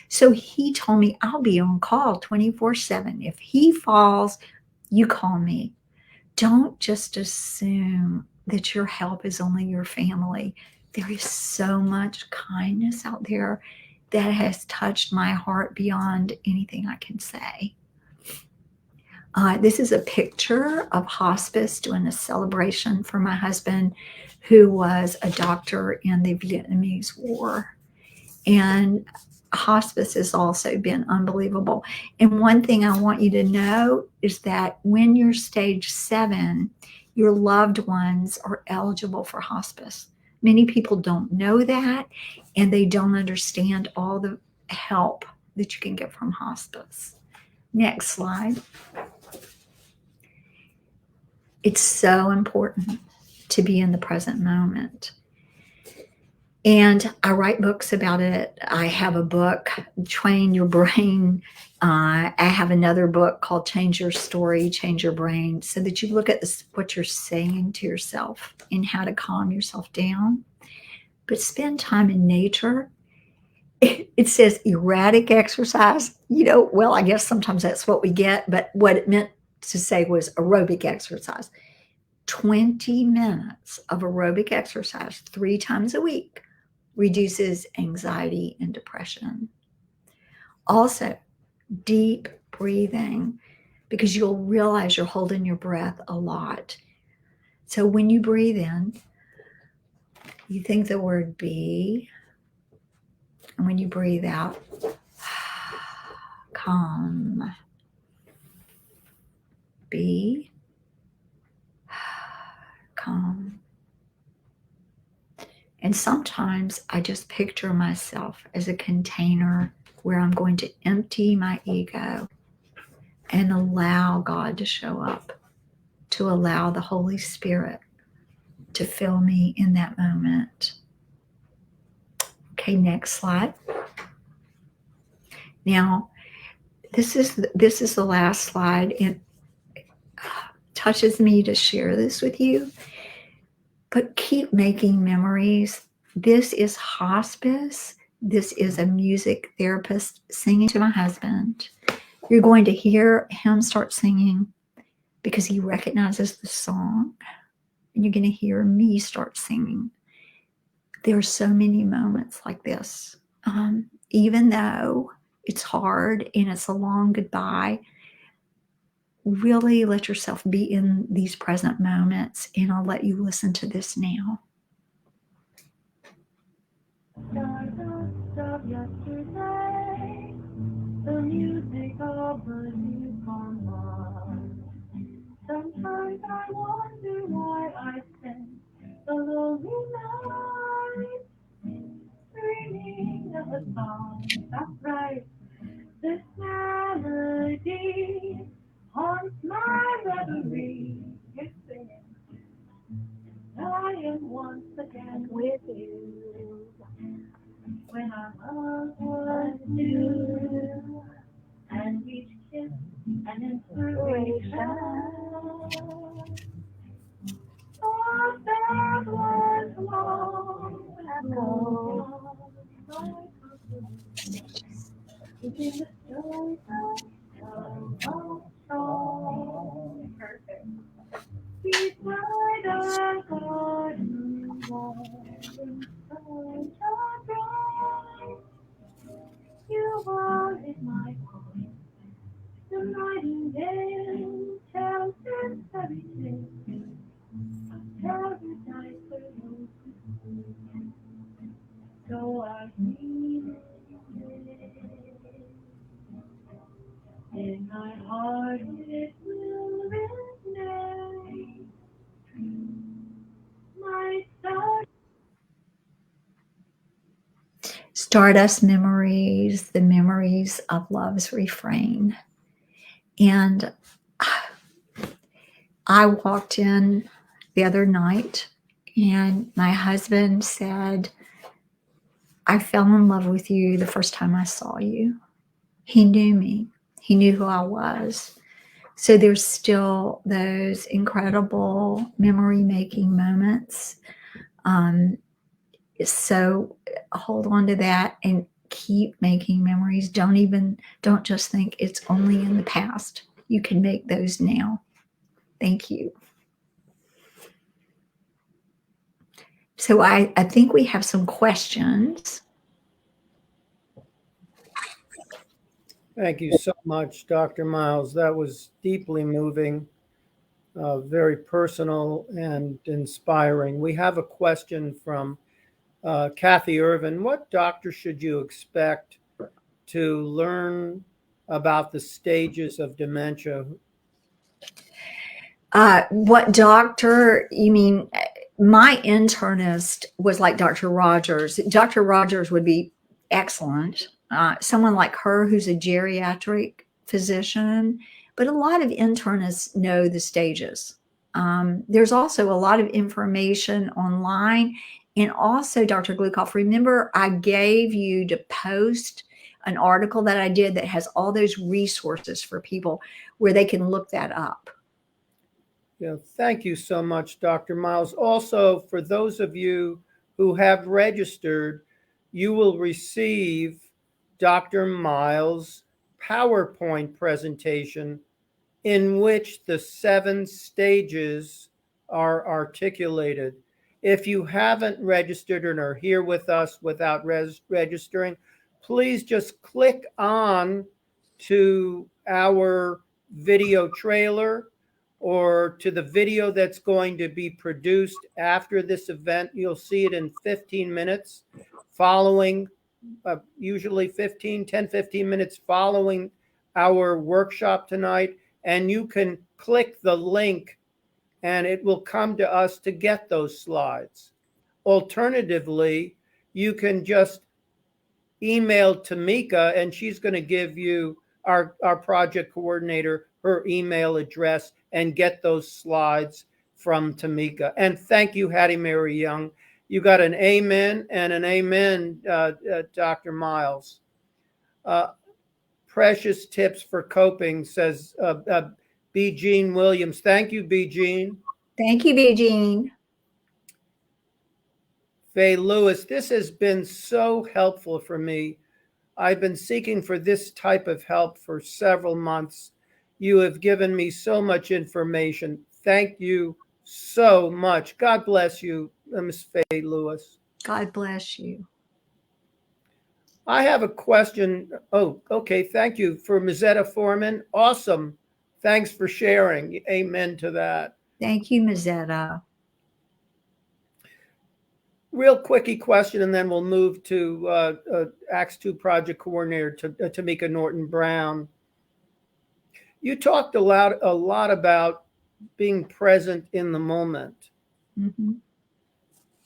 So he told me, I'll be on call 24/7. If he falls, you call me. Don't just assume that your help is only your family. There is so much kindness out there that has touched my heart beyond anything I can say. This is a picture of hospice doing a celebration for my husband, who was a doctor in the Vietnamese War. And hospice has also been unbelievable. And one thing I want you to know is that when you're stage 7, your loved ones are eligible for hospice. Many people don't know that, and they don't understand all the help that you can get from hospice. Next slide. It's so important to be in the present moment. And I write books about it. I have a book, Train Your Brain. I have another book called Change Your Story, Change Your Brain, so that you look at this, what you're saying to yourself and how to calm yourself down. But spend time in nature. It says erratic exercise. Well, I guess sometimes that's what we get, but what it meant to say was aerobic exercise. 20 minutes of aerobic exercise 3 times a week reduces anxiety and depression. Also, deep breathing, because you'll realize you're holding your breath a lot. So when you breathe in, you think the word be, and when you breathe out, calm. Be calm. And sometimes I just picture myself as a container where I'm going to empty my ego and allow God to show up, to allow the Holy Spirit to fill me in that moment. Okay, next slide. Now, this is the last slide. It touches me to share this with you. But keep making memories. This is hospice. This is a music therapist singing to my husband. You're going to hear him start singing because he recognizes the song. And you're going to hear me start singing. There are so many moments like this. Even though it's hard and it's a long goodbye, really let yourself be in these present moments, and I'll let you listen to this now. Stardust of yesterday, the music of a newborn love. Sometimes I wonder why I spend the lonely night dreaming of a song. That's right, this melody haunts my reverie. You're singing. I am once again with you. When our love was new, and each kiss an inspiration. Oh, that was long ago. Keeping the story of song. Perfect. Beside a garden wall, in sunshine bright, you are in my heart. The nightingale tells its fairy tale of paradise below. So I need it. In my heart it will resonate. My star. Stardust memories, the memories of love's refrain. And I walked in the other night and my husband said, I fell in love with you the first time I saw you. He knew me. He knew who I was. So there's still those incredible memory-making moments. So hold on to that and keep making memories. Don't just think it's only in the past. You can make those now. Thank you. So I think we have some questions. Thank you so much, Dr. Miles. That was deeply moving, very personal and inspiring. We have a question from Kathy Irvin. What doctor should you expect to learn about the stages of dementia? What doctor? You mean, my internist was like Dr. Rogers. Dr. Rogers would be excellent. Someone like her who's a geriatric physician, but a lot of internists know the stages. There's also a lot of information online, And also, Dr. Glukoff, remember I gave you to post an article that I did that has all those resources for people where they can look that up. Yeah, thank you so much, Dr. Miles. Also, for those of you who have registered, you will receive Dr. Miles' PowerPoint presentation in which the 7 stages are articulated. If you haven't registered and are here with us without registering, please just click on to our video trailer or to the video that's going to be produced after this event. You'll see it in 15 minutes following, usually 15 minutes following our workshop tonight. And you can click the link and it will come to us to get those slides. Alternatively, you can just email Tomeka and she's going to give you, our project coordinator, her email address and get those slides from Tomeka. And thank you, Hattie Mary Young. You got an amen and an amen, Dr. Miles. Precious tips for coping, says B. Jean Williams. Thank you, B. Jean. Thank you, B. Jean. Faye Lewis, this has been so helpful for me. I've been seeking for this type of help for several months. You have given me so much information. Thank you so much. God bless you, Ms. Faye Lewis. God bless you. I have a question. Oh, okay. Thank you for Mazetta Foreman. Awesome. Thanks for sharing. Amen to that. Thank you, Mazetta. Real quickie question, and then we'll move to Acts 2 project coordinator Tomeka Norton-Brown. You talked a lot about being present in the moment. Mm-hmm.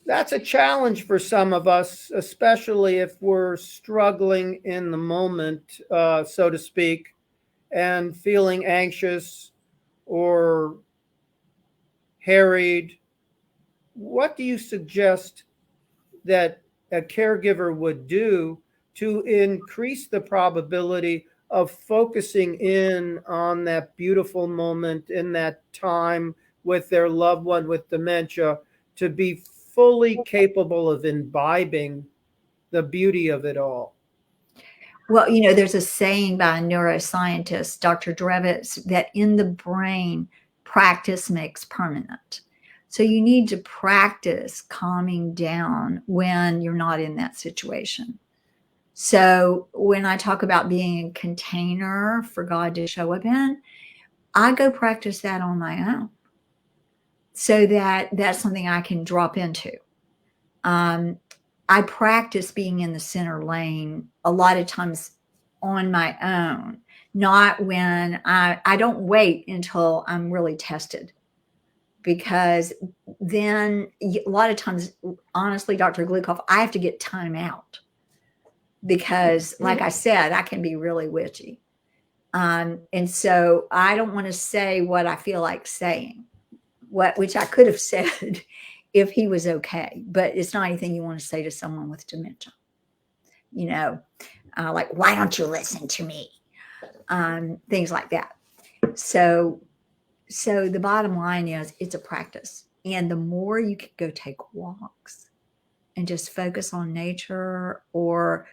That's a challenge for some of us, especially if we're struggling in the moment, so to speak, and feeling anxious or harried. What do you suggest that a caregiver would do to increase the probability of focusing in on that beautiful moment in that time with their loved one with dementia, to be fully capable of imbibing the beauty of it all? Well, there's a saying by a neuroscientist, Dr. Drevitz, that in the brain, practice makes permanent. So you need to practice calming down when you're not in that situation. So when I talk about being a container for God to show up in, I go practice that on my own, so that's something I can drop into. I practice being in the center lane a lot of times on my own, not when I don't wait until I'm really tested, because then a lot of times, honestly, Dr. Glukoff, I have to get time out because, like I said, I can be really witchy. And so I don't want to say what I feel like saying, which I could have said if he was okay, but it's not anything you want to say to someone with dementia. Like, why don't you listen to me? Things like that. So the bottom line is it's a practice. And the more you can go take walks and just focus on nature, or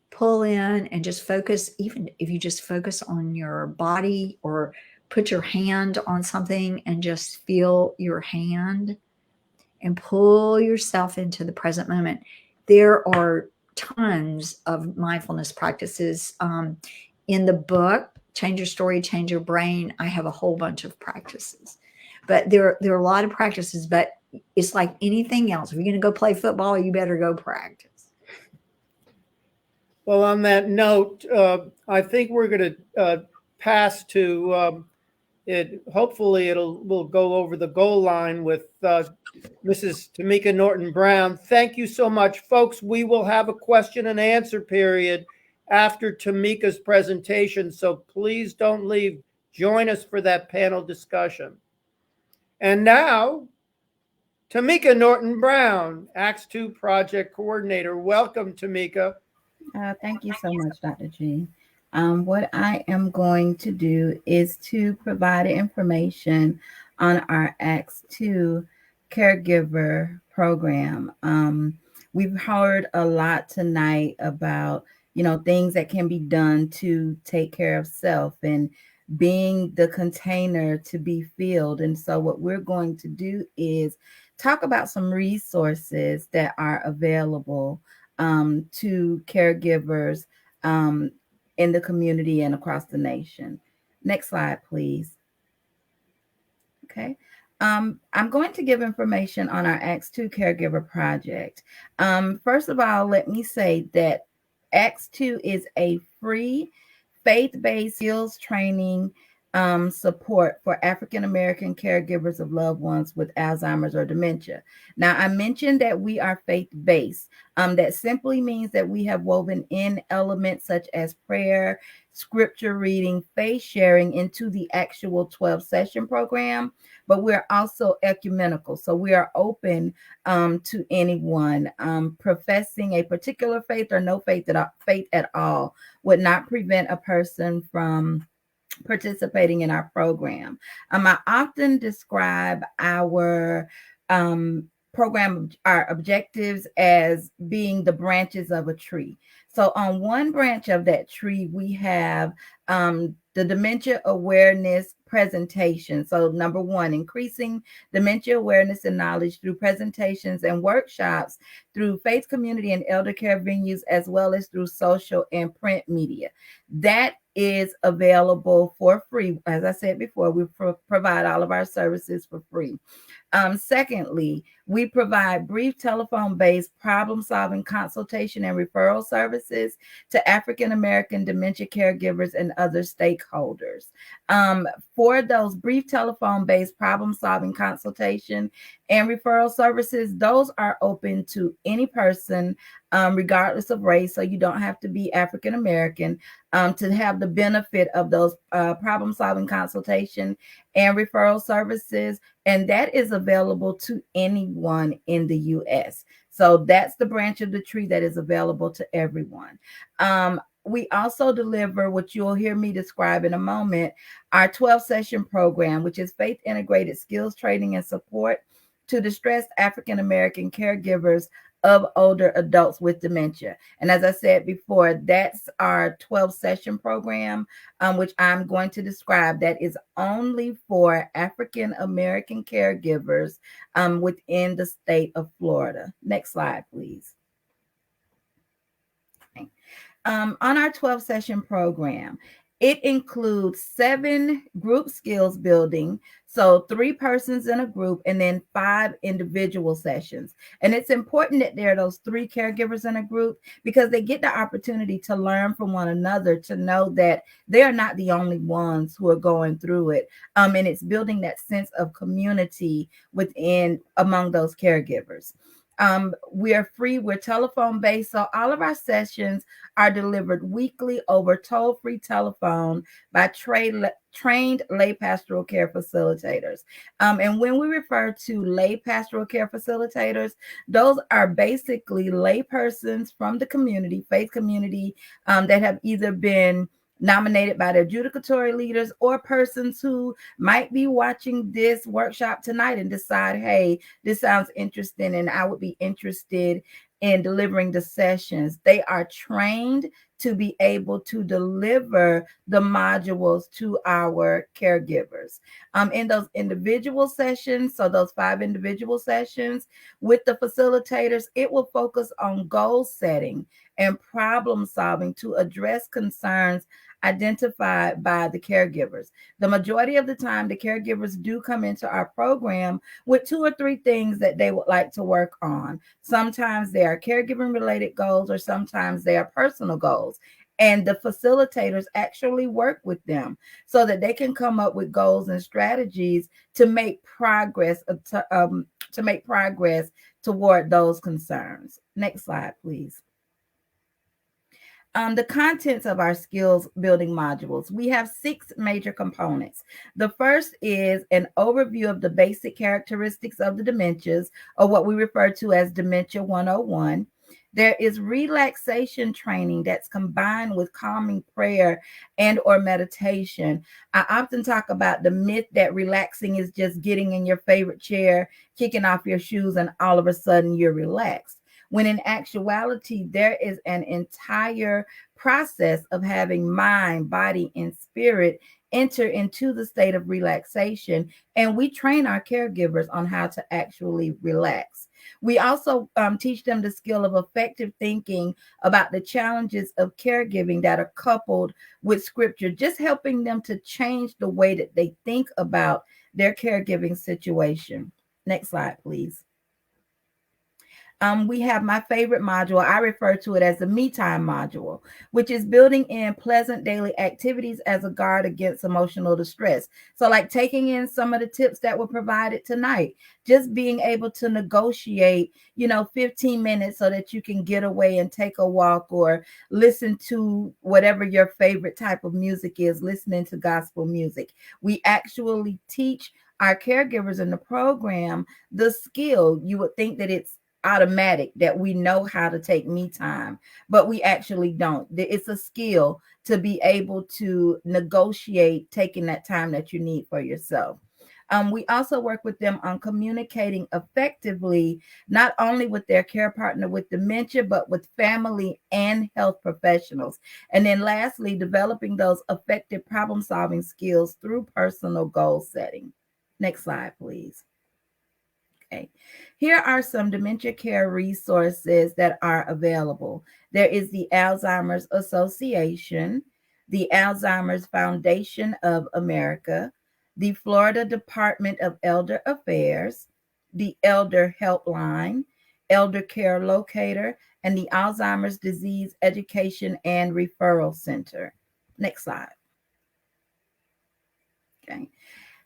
pull in and just focus, even if you just focus on your body, or put your hand on something and just feel your hand and pull yourself into the present moment. There are tons of mindfulness practices. In the book, Change Your Story, Change Your Brain, I have a whole bunch of practices. But there are a lot of practices, but it's like anything else. If you're going to go play football, you better go practice. Well, on that note, I think we're going to pass to it. Hopefully, we'll go over the goal line with Mrs. Tomeka Norton-Brown. Thank you so much, folks. We will have a question and answer period after Tomeka's presentation, so please don't leave. Join us for that panel discussion. And now, Tomeka Norton-Brown, Acts 2 Project Coordinator. Welcome, Tomeka. Thank you so much, Dr. G. What I am going to do is to provide information on our Acts 2 caregiver program. We've heard a lot tonight about, things that can be done to take care of self and being the container to be filled. And so what we're going to do is talk about some resources that are available to caregivers in the community and across the nation. Next slide, please. Okay. I'm going to give information on our Acts 2 Caregiver Project. First of all, let me say that Acts 2 is a free faith-based skills training support for African American caregivers of loved ones with Alzheimer's or dementia. Now, I mentioned that we are faith-based. That simply means that we have woven in elements such as prayer, scripture reading, faith sharing into the actual 12-session program, but we're also ecumenical. So we are open to anyone. Professing a particular faith or no faith at all would not prevent a person from participating in our program. I often describe our program, our objectives, as being the branches of a tree. So on one branch of that tree, we have the dementia awareness presentation. So number one, increasing dementia awareness and knowledge through presentations and workshops through faith community and elder care venues, as well as through social and print media. That is available for free. As I said before, we provide all of our services for free. Secondly, we provide brief telephone-based problem-solving consultation and referral services to African American dementia caregivers and other stakeholders. For those brief telephone-based problem-solving consultation and referral services, those are open to any person, regardless of race. So you don't have to be African American to have the benefit of those problem-solving consultation and referral services. And that is available to anyone in the U.S. So that's the branch of the tree that is available to everyone. We also deliver what you'll hear me describe in a moment, our 12-session program, which is faith-integrated skills training and support to distressed African American caregivers of older adults with dementia. And as I said before, that's our 12-session program, which I'm going to describe, that is only for African American caregivers within the state of Florida. Next slide, please. Okay. On our 12-session program, it includes 7 group skills building, so 3 persons in a group, and then 5 individual sessions. And it's important that there are those 3 caregivers in a group because they get the opportunity to learn from one another, to know that they are not the only ones who are going through it. And it's building that sense of community among those caregivers. We are free. We're telephone based. So all of our sessions are delivered weekly over toll-free telephone by trained lay pastoral care facilitators. And when we refer to lay pastoral care facilitators, those are basically lay persons from the community, faith community, that have either been nominated by the adjudicatory leaders or persons who might be watching this workshop tonight and decide, hey, this sounds interesting and I would be interested in delivering the sessions. They are trained to be able to deliver the modules to our caregivers. In those individual sessions, so those 5 individual sessions with the facilitators, it will focus on goal setting and problem solving to address concerns identified by the caregivers. The majority of the time, the caregivers do come into our program with 2 or 3 things that they would like to work on. Sometimes they are caregiving related goals, or sometimes they are personal goals. And the facilitators actually work with them so that they can come up with goals and strategies to make progress, toward those concerns. Next slide, please. The contents of our skills building modules. We have 6 major components. The first is an overview of the basic characteristics of the dementias, or what we refer to as Dementia 101. There is relaxation training that's combined with calming prayer and or meditation. I often talk about the myth that relaxing is just getting in your favorite chair, kicking off your shoes, and all of a sudden you're relaxed. When in actuality, there is an entire process of having mind, body, and spirit enter into the state of relaxation. And we train our caregivers on how to actually relax. We also teach them the skill of effective thinking about the challenges of caregiving that are coupled with scripture, just helping them to change the way that they think about their caregiving situation. Next slide, please. We have my favorite module. I refer to it as the me time module, which is building in pleasant daily activities as a guard against emotional distress. So like taking in some of the tips that were provided tonight, just being able to negotiate, 15 minutes so that you can get away and take a walk or listen to whatever your favorite type of music is, listening to gospel music. We actually teach our caregivers in the program the skill. You would think that it's automatic that we know how to take me time, but we actually don't. It's a skill to be able to negotiate taking that time that you need for yourself. We also work with them on communicating effectively, not only with their care partner with dementia, but with family and health professionals. And then lastly, developing those effective problem-solving skills through personal goal setting. Next slide, please. Okay. Here are some dementia care resources that are available. There is the Alzheimer's Association, the Alzheimer's Foundation of America, the Florida Department of Elder Affairs, the Elder Helpline, Elder Care Locator, and the Alzheimer's Disease Education and Referral Center. Next slide. Okay.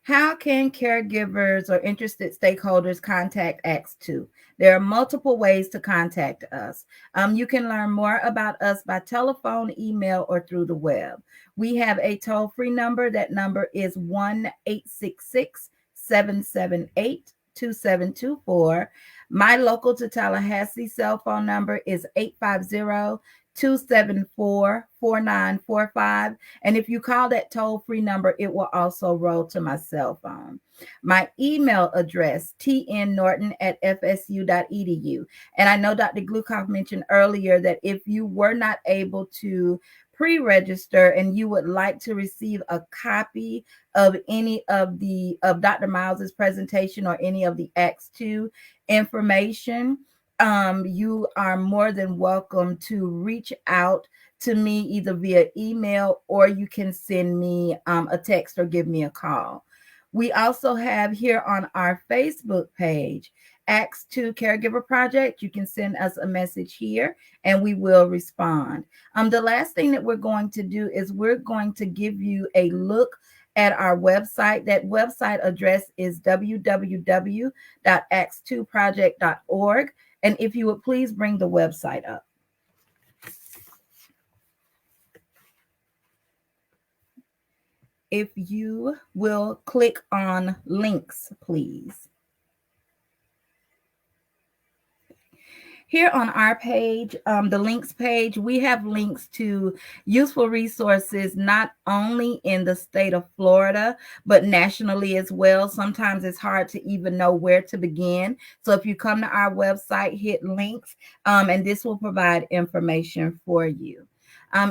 How can caregivers or interested stakeholders contact Acts 2? There are multiple ways to contact us. You can learn more about us by telephone, email, or through the web. We have a toll-free number. That number is 1-866-778-2724. My local to Tallahassee cell phone number is 850-274-4945. And if you call that toll-free number, it will also roll to my cell phone. My email address, tnnorton@fsu.edu. And I know Dr. Glukoff mentioned earlier that if you were not able to pre-register and you would like to receive a copy of any of Dr. Miles's presentation or any of the Acts 2 information, you are more than welcome to reach out to me either via email or you can send me a text or give me a call. We also have here on our Facebook page, Acts 2 Caregiver Project. You can send us a message here and we will respond. The last thing that we're going to do is we're going to give you a look at our website. That website address is www.acts2project.org. And if you would please bring the website up. If you will click on links, please. Here on our page, the links page, we have links to useful resources, not only in the state of Florida, but nationally as well. Sometimes it's hard to even know where to begin. So if you come to our website, hit links, and this will provide information for you.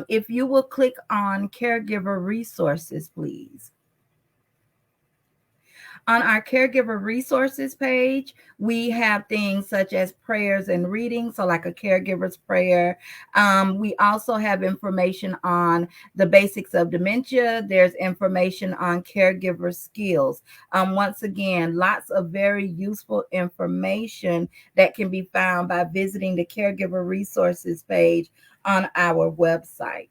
If you will click on caregiver resources, please. On our caregiver resources page, we have things such as prayers and readings, so like a caregiver's prayer. We also have information on the basics of dementia. There's information on caregiver skills. Once again, lots of very useful information that can be found by visiting the caregiver resources page on our website.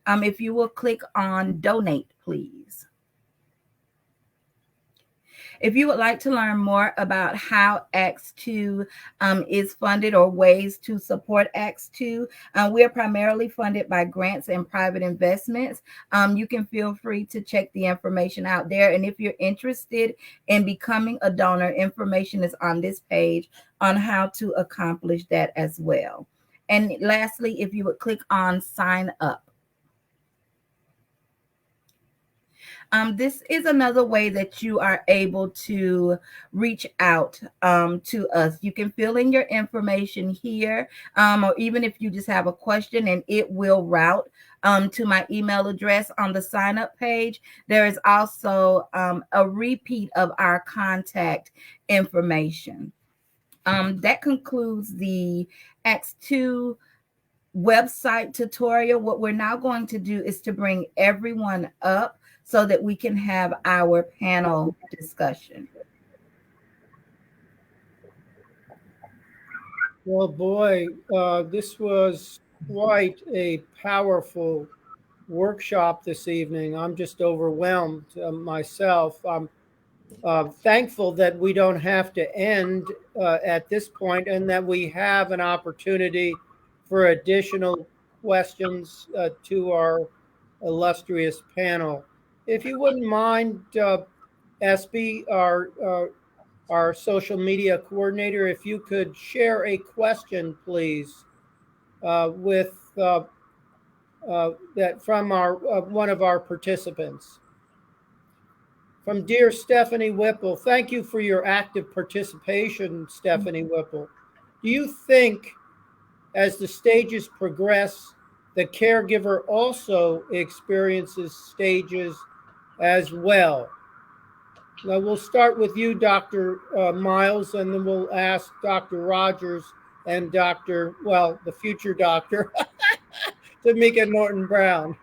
If you will click on donate, please. If you would like to learn more about how Acts 2 is funded or ways to support Acts 2, we are primarily funded by grants and private investments. You can feel free to check the information out there. And if you're interested in becoming a donor, information is on this page on how to accomplish that as well. And lastly, if you would click on sign up. This is another way that you are able to reach out to us. You can fill in your information here, or even if you just have a question, and it will route to my email address on the sign up page. There is also a repeat of our contact information. That concludes the Acts 2 website tutorial. What we're now going to do is to bring everyone up so that we can have our panel discussion. Well, boy, this was quite a powerful workshop this evening. I'm just overwhelmed myself. I'm thankful that we don't have to end at this point, and that we have an opportunity for additional questions to our illustrious panel. If you wouldn't mind, Espy, our social media coordinator, if you could share a question, please, with that from our one of our participants. From dear Stephanie Whipple, thank you for your active participation, Stephanie Whipple. Do you think, as the stages progress, the caregiver also experiences stages as well? Now, we'll start with you, Dr. Miles, and then we'll ask Dr. Rodgers and the future doctor, Tomeka Norton-Brown.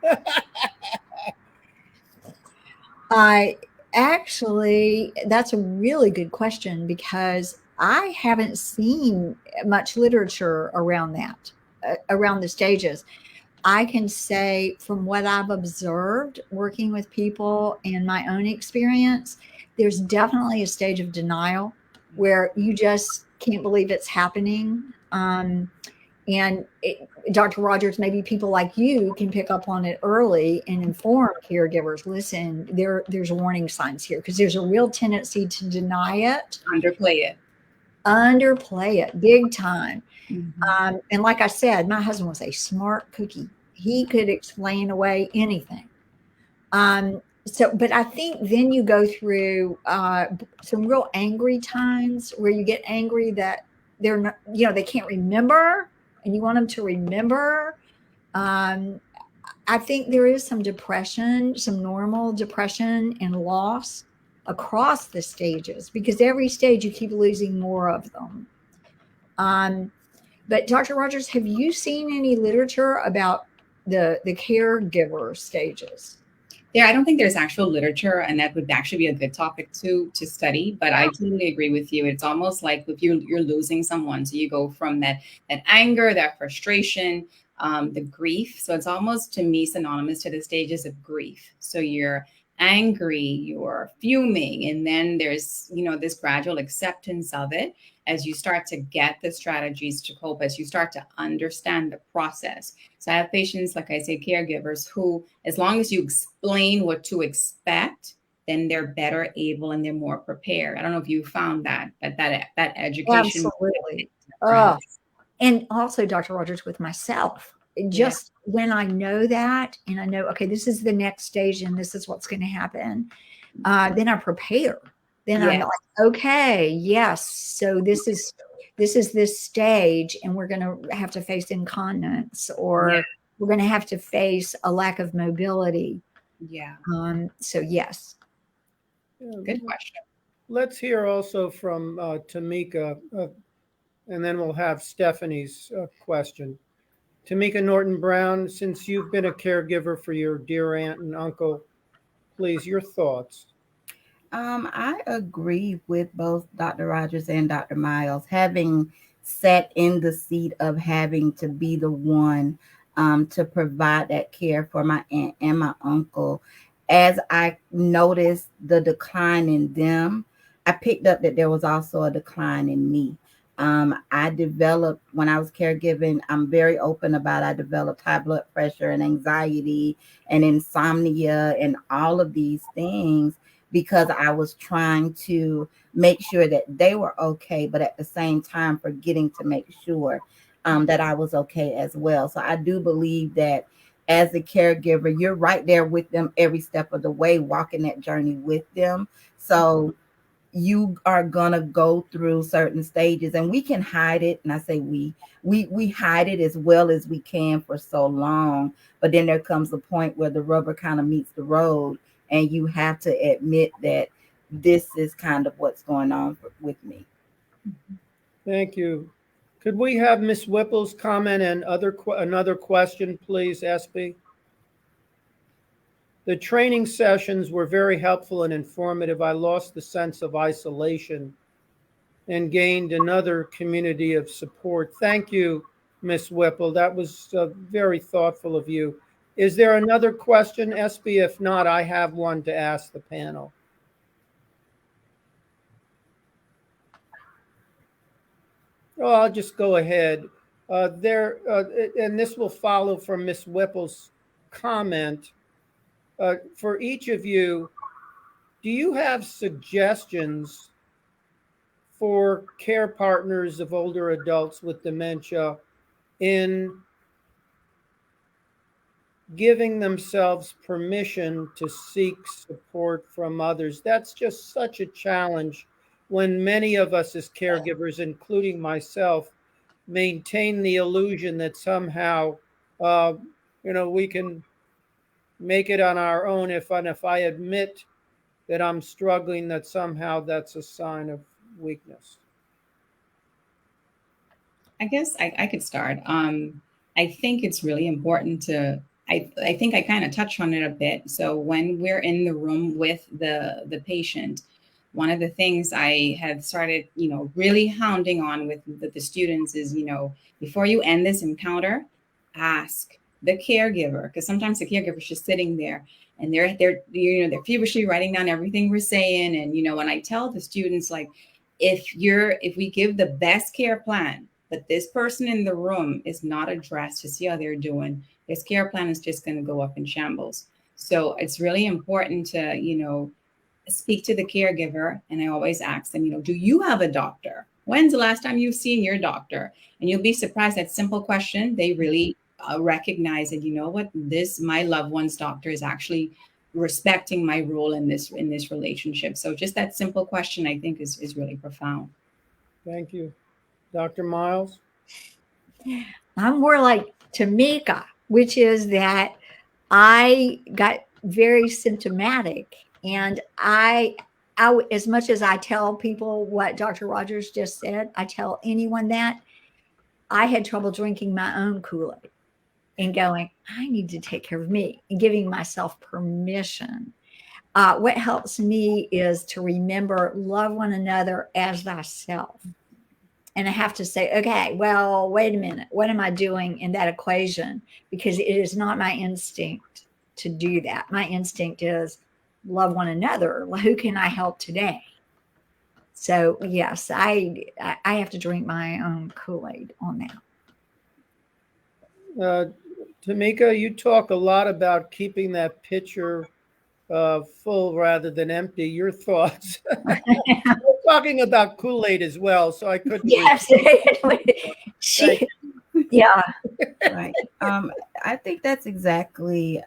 Actually, that's a really good question, because I haven't seen much literature around that, around the stages. I can say from what I've observed working with people and my own experience, there's definitely a stage of denial where you just can't believe it's happening. Dr. Rodgers, maybe people like you can pick up on it early and inform caregivers, listen, there's warning signs here, because there's a real tendency to deny it. Underplay it big time. Mm-hmm. And like I said, my husband was a smart cookie. He could explain away anything. But I think then you go through some real angry times where you get angry that they're not, they can't remember, and you want them to remember. I think there is some depression, some normal depression and loss across the stages, because every stage you keep losing more of them. But Dr. Rodgers, have you seen any literature about the caregiver stages? Yeah, I don't think there's actual literature, and that would actually be a good topic to study. But I totally agree with you. It's almost like if you're losing someone, so you go from that anger, that frustration, the grief. So it's almost, to me, synonymous to the stages of grief. So you're angry, you're fuming, and then there's this gradual acceptance of it as you start to get the strategies to cope, as you start to understand the process. So I have patients, like I say, caregivers, who, as long as you explain what to expect, then they're better able and they're more prepared. I don't know if you found that education. Absolutely. And also, Dr. Rodgers, with myself, just when I know that, and I know, okay, this is the next stage and this is what's going to happen, then I prepare. Then I'm like, okay, yes. So this is this stage, and we're going to have to face incontinence, or we're going to have to face a lack of mobility. Yeah. So yes. Good question. Let's hear also from Tomeka, and then we'll have Stephanie's question. Tomeka Norton-Brown, since you've been a caregiver for your dear aunt and uncle, please, your thoughts. I agree with both Dr. Rodgers and Dr. Miles. Having sat in the seat of having to be the one to provide that care for my aunt and my uncle, as I noticed the decline in them, I picked up that there was also a decline in me. I developed, when I was caregiving, I'm very open about, I developed high blood pressure and anxiety and insomnia and all of these things because I was trying to make sure that they were okay, but at the same time forgetting to make sure that I was okay as well. So I do believe that as a caregiver, you're right there with them every step of the way, walking that journey with them. So you are gonna go through certain stages, and we can hide it. And I say we hide it as well as we can for so long, but then there comes a point where the rubber kind of meets the road, and you have to admit that this is kind of what's going on with me. Thank you. Could we have Miss Whipple's comment and another question, please, SB? The training sessions were very helpful and informative. I lost the sense of isolation and gained another community of support. Thank you, Miss Whipple. That was very thoughtful of you. Is there another question, SB? If not, I have one to ask the panel. Oh, I'll just go ahead. And this will follow from Miss Whipple's comment. For each of you, do you have suggestions for care partners of older adults with dementia in giving themselves permission to seek support from others? That's just such a challenge when many of us as caregivers, including myself, maintain the illusion that somehow, we can make it on our own. If I admit that I'm struggling, that somehow that's a sign of weakness. I guess I could start. I think it's really important to, I think I kind of touched on it a bit. So when we're in the room with the patient, one of the things I have started, really hounding on with the students is, before you end this encounter, ask the caregiver, because sometimes the caregiver is just sitting there and they're feverishly writing down everything we're saying. And, when I tell the students, like, if we give the best care plan, but this person in the room is not addressed to see how they're doing, this care plan is just going to go up in shambles. So it's really important to, speak to the caregiver. And I always ask them, do you have a doctor? When's the last time you've seen your doctor? And you'll be surprised, that simple question, they really recognize that, my loved one's doctor is actually respecting my role in this relationship. So just that simple question, I think, is really profound. Thank you. Dr. Miles? I'm more like Tomeka, which is that I got very symptomatic, and I as much as I tell people what Dr. Rogers just said, I tell anyone that I had trouble drinking my own Kool-Aid and going, I need to take care of me, and giving myself permission. What helps me is to remember, love one another as thyself. And I have to say, okay, well, wait a minute. What am I doing in that equation? Because it is not my instinct to do that. My instinct is love one another. Who can I help today? So yes, I have to drink my own Kool-Aid on that. Tomeka, you talk a lot about keeping that pitcher full rather than empty. Your thoughts? We're talking about Kool-Aid as well, so I couldn't. Yes, yeah. Right. I think that's exactly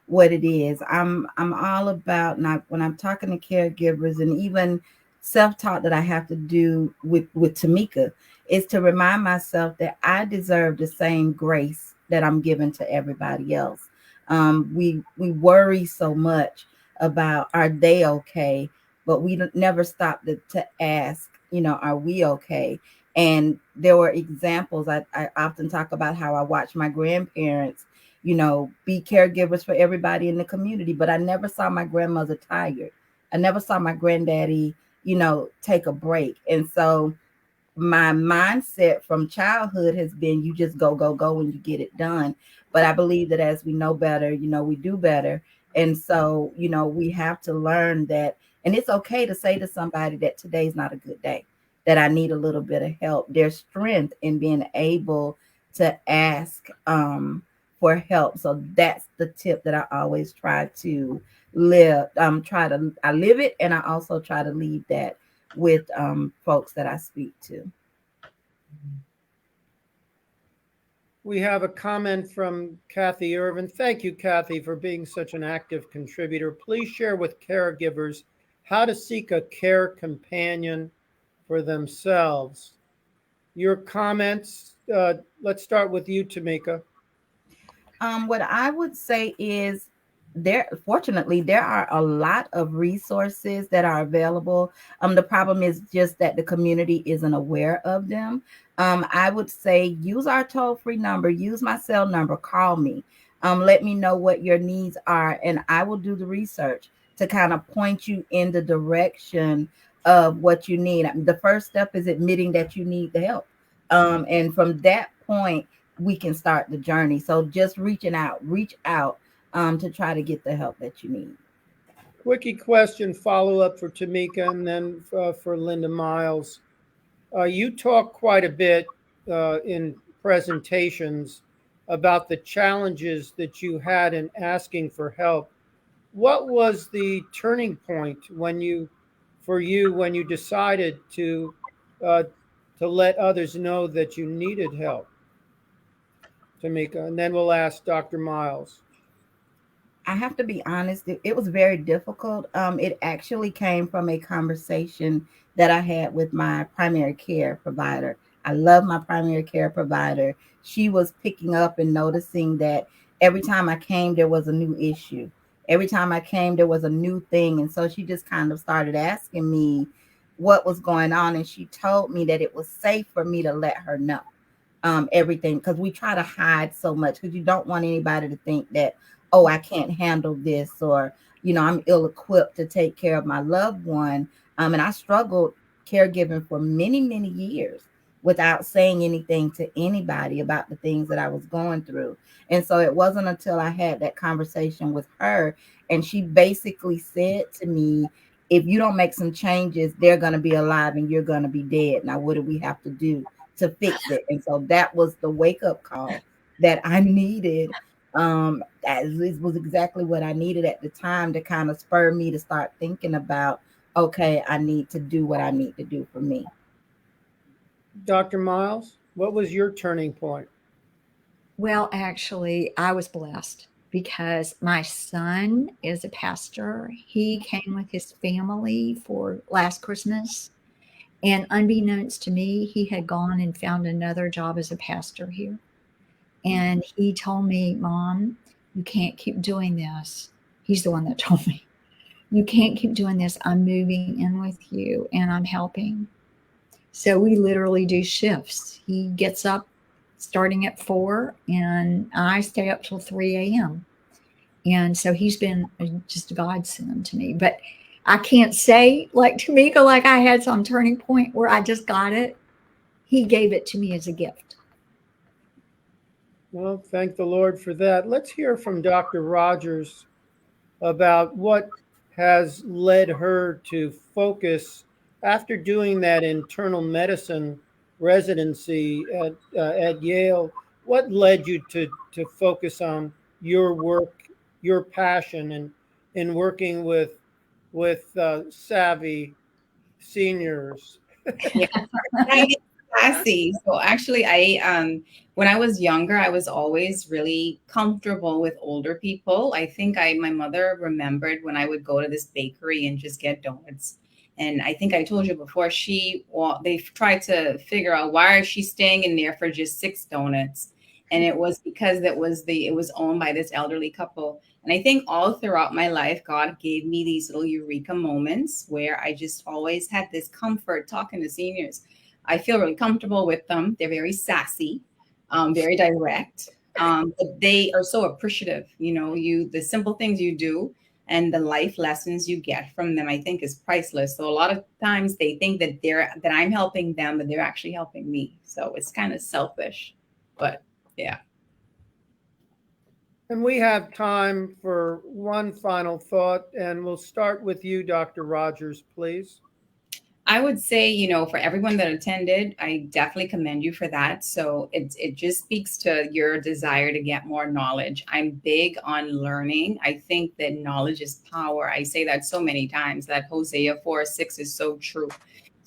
what it is. I'm all about, not when I'm talking to caregivers, and even self-talk that I have to do with Tomeka, is to remind myself that I deserve the same grace that I'm given to everybody else. We worry so much about, are they okay? But we never stop to ask, are we okay? And there were examples. I often talk about how I watched my grandparents, be caregivers for everybody in the community, but I never saw my grandmother tired. I never saw my granddaddy, take a break. And so my mindset from childhood has been, you just go and you get it done. But I believe that as we know better, we do better. And so, we have to learn that And it's okay to say to somebody that today's not a good day, that I need a little bit of help. There's strength in being able to ask for help. So that's the tip that I always try to live. I live it, and I also try to leave that with folks that I speak to. We have a comment from Kathy Irvin. Thank you, Kathy, for being such an active contributor. Please share with caregivers how to seek a care companion for themselves. Your comments, let's start with you, Tomeka. What I would say is fortunately, there are a lot of resources that are available. The problem is just that the community isn't aware of them. I would say use our toll-free number, use my cell number, call me. Let me know what your needs are, and I will do the research to kind of point you in the direction of what you need. The first step is admitting that you need the help. And from that point, we can start the journey. So just reach out to try to get the help that you need. Quickie question follow-up for Tomeka and then for Linda Miles. You talk quite a bit in presentations about the challenges that you had in asking for help. What was the turning point for you when you decided to let others know that you needed help, Tomeka? And then we'll ask Dr. Miles. I have to be honest, it was very difficult. It actually came from a conversation that I had with my primary care provider. I love my primary care provider. She was picking up and noticing that every time I came, there was a new issue. Every time I came, there was a new thing. And so she just kind of started asking me what was going on. And she told me that it was safe for me to let her know everything, because we try to hide so much, because you don't want anybody to think that, oh, I can't handle this, or, I'm ill-equipped to take care of my loved one. And I struggled caregiving for many, many years without saying anything to anybody about the things that I was going through. And so it wasn't until I had that conversation with her, and she basically said to me, if you don't make some changes, they're going to be alive and you're going to be dead. Now, what do we have to do to fix it? And so that was the wake-up call that I needed. It was exactly what I needed at the time to kind of spur me to start thinking about, okay, I need to do what I need to do for me. Dr. Miles, what was your turning point? Well, actually, I was blessed because my son is a pastor. He came with his family for last Christmas. And unbeknownst to me, he had gone and found another job as a pastor here. And he told me, Mom, you can't keep doing this. He's the one that told me, you can't keep doing this. I'm moving in with you and I'm helping. So we literally do shifts. He gets up starting at 4 and I stay up till 3 a.m. And so he's been just a godsend to me. But I can't say like Tomeka, like I had some turning point where I just got it. He gave it to me as a gift. Well, thank the Lord for that. Let's hear from Dr. Rodgers about what has led her to focus after doing that internal medicine residency at Yale. What led you to focus on your work, your passion, in working with savvy seniors? Yeah, I get classy. So actually, I when I was younger, I was always really comfortable with older people. I think my mother remembered when I would go to this bakery and just get donuts. And I think I told you before, they tried to figure out why is she staying in there for just 6 donuts. And it was because it was owned by this elderly couple. And I think all throughout my life, God gave me these little eureka moments where I just always had this comfort talking to seniors. I feel really comfortable with them. They're very sassy, very direct, but they are so appreciative. The simple things you do and the life lessons you get from them, I think, is priceless. So a lot of times they think that I'm helping them, but they're actually helping me. So it's kind of selfish, but yeah. And we have time for one final thought, and we'll start with you, Dr. Rogers, please. I would say, for everyone that attended, I definitely commend you for that. So it just speaks to your desire to get more knowledge. I'm big on learning. I think that knowledge is power. I say that so many times, that Hosea 4:6 is so true.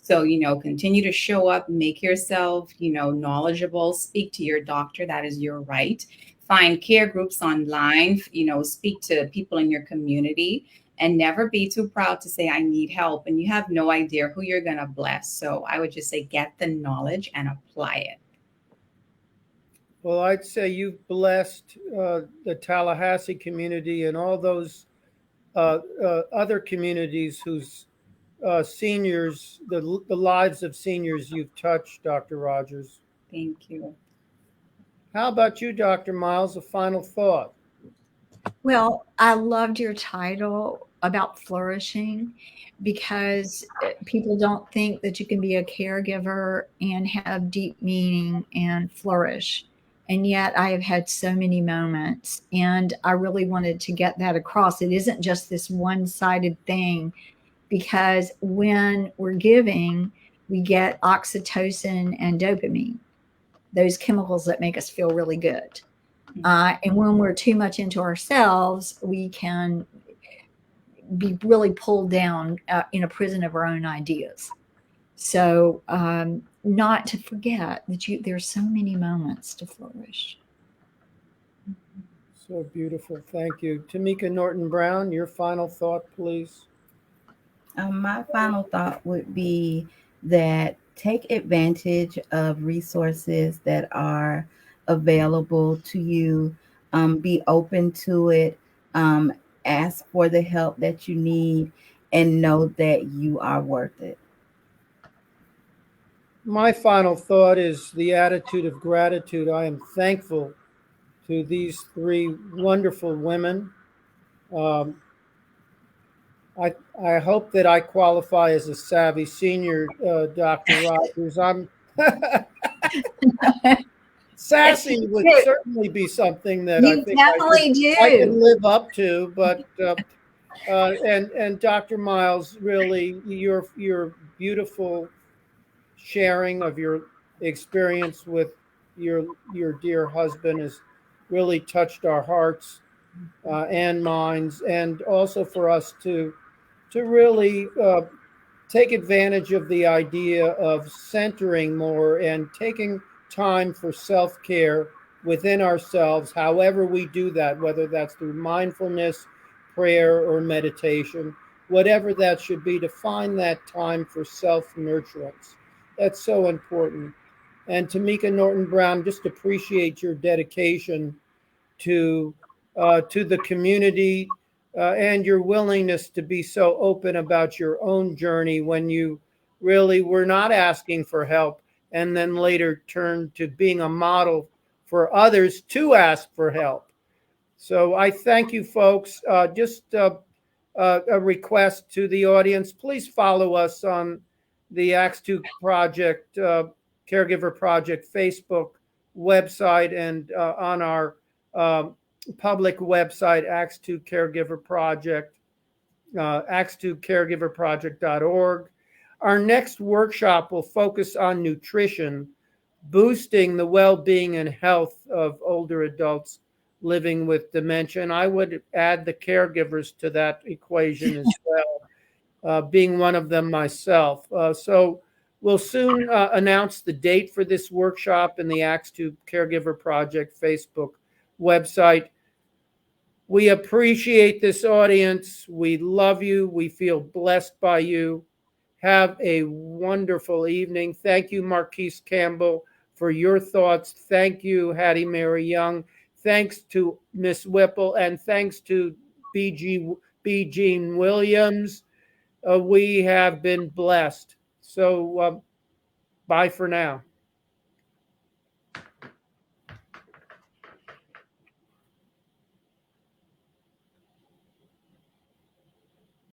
So, continue to show up, make yourself, knowledgeable, speak to your doctor. That is your right. Find care groups online, speak to people in your community, and never be too proud to say, I need help. And you have no idea who you're going to bless. So I would just say, get the knowledge and apply it. Well, I'd say you've blessed the Tallahassee community and all those other communities whose seniors, the lives of seniors you've touched, Dr. Rogers. Thank you. How about you, Dr. Miles? A final thought. Well, I loved your title about flourishing, because people don't think that you can be a caregiver and have deep meaning and flourish. And yet I have had so many moments, and I really wanted to get that across. It isn't just this one-sided thing, because when we're giving, we get oxytocin and dopamine, those chemicals that make us feel really good. And when we're too much into ourselves, we can be really pulled down in a prison of our own ideas. So not to forget that there's so many moments to flourish. So beautiful. Thank you. Tomeka Norton-Brown, your final thought, please. My final thought would be that take advantage of resources that are available to you. Be open to it. Ask for the help that you need, and know that you are worth it. My final thought is the attitude of gratitude. I am thankful to these three wonderful women. Um, I hope that I qualify as a savvy senior, Dr. Rogers. I'm sassy would certainly be something that I think I can live up to. But and Dr. Miles, really, your beautiful sharing of your experience with your dear husband has really touched our hearts and minds, and also for us to really take advantage of the idea of centering more and taking time for self-care within ourselves, however we do that, whether that's through mindfulness, prayer, or meditation, whatever that should be, to find that time for self-nurturance. That's so important. And Tomeka Norton-Brown, just appreciate your dedication to the community and your willingness to be so open about your own journey when you really were not asking for help, and then later turned to being a model for others to ask for help. So I thank you, folks. Just a request to the audience, please follow us on the Acts 2 Project, Caregiver Project Facebook website, and on our public website, Acts 2 Caregiver Project, acts2caregiverproject.org. Our next workshop will focus on nutrition, boosting the well-being and health of older adults living with dementia. And I would add the caregivers to that equation as well, being one of them myself. So we'll soon announce the date for this workshop in the Acts 2 Caregiver Project Facebook website. We appreciate this audience. We love you. We feel blessed by you. Have a wonderful evening. Thank you, Marquise Campbell, for your thoughts. Thank you, Hattie Mary Young. Thanks to Miss Whipple, and thanks to B. Jean Williams. We have been blessed. So bye for now.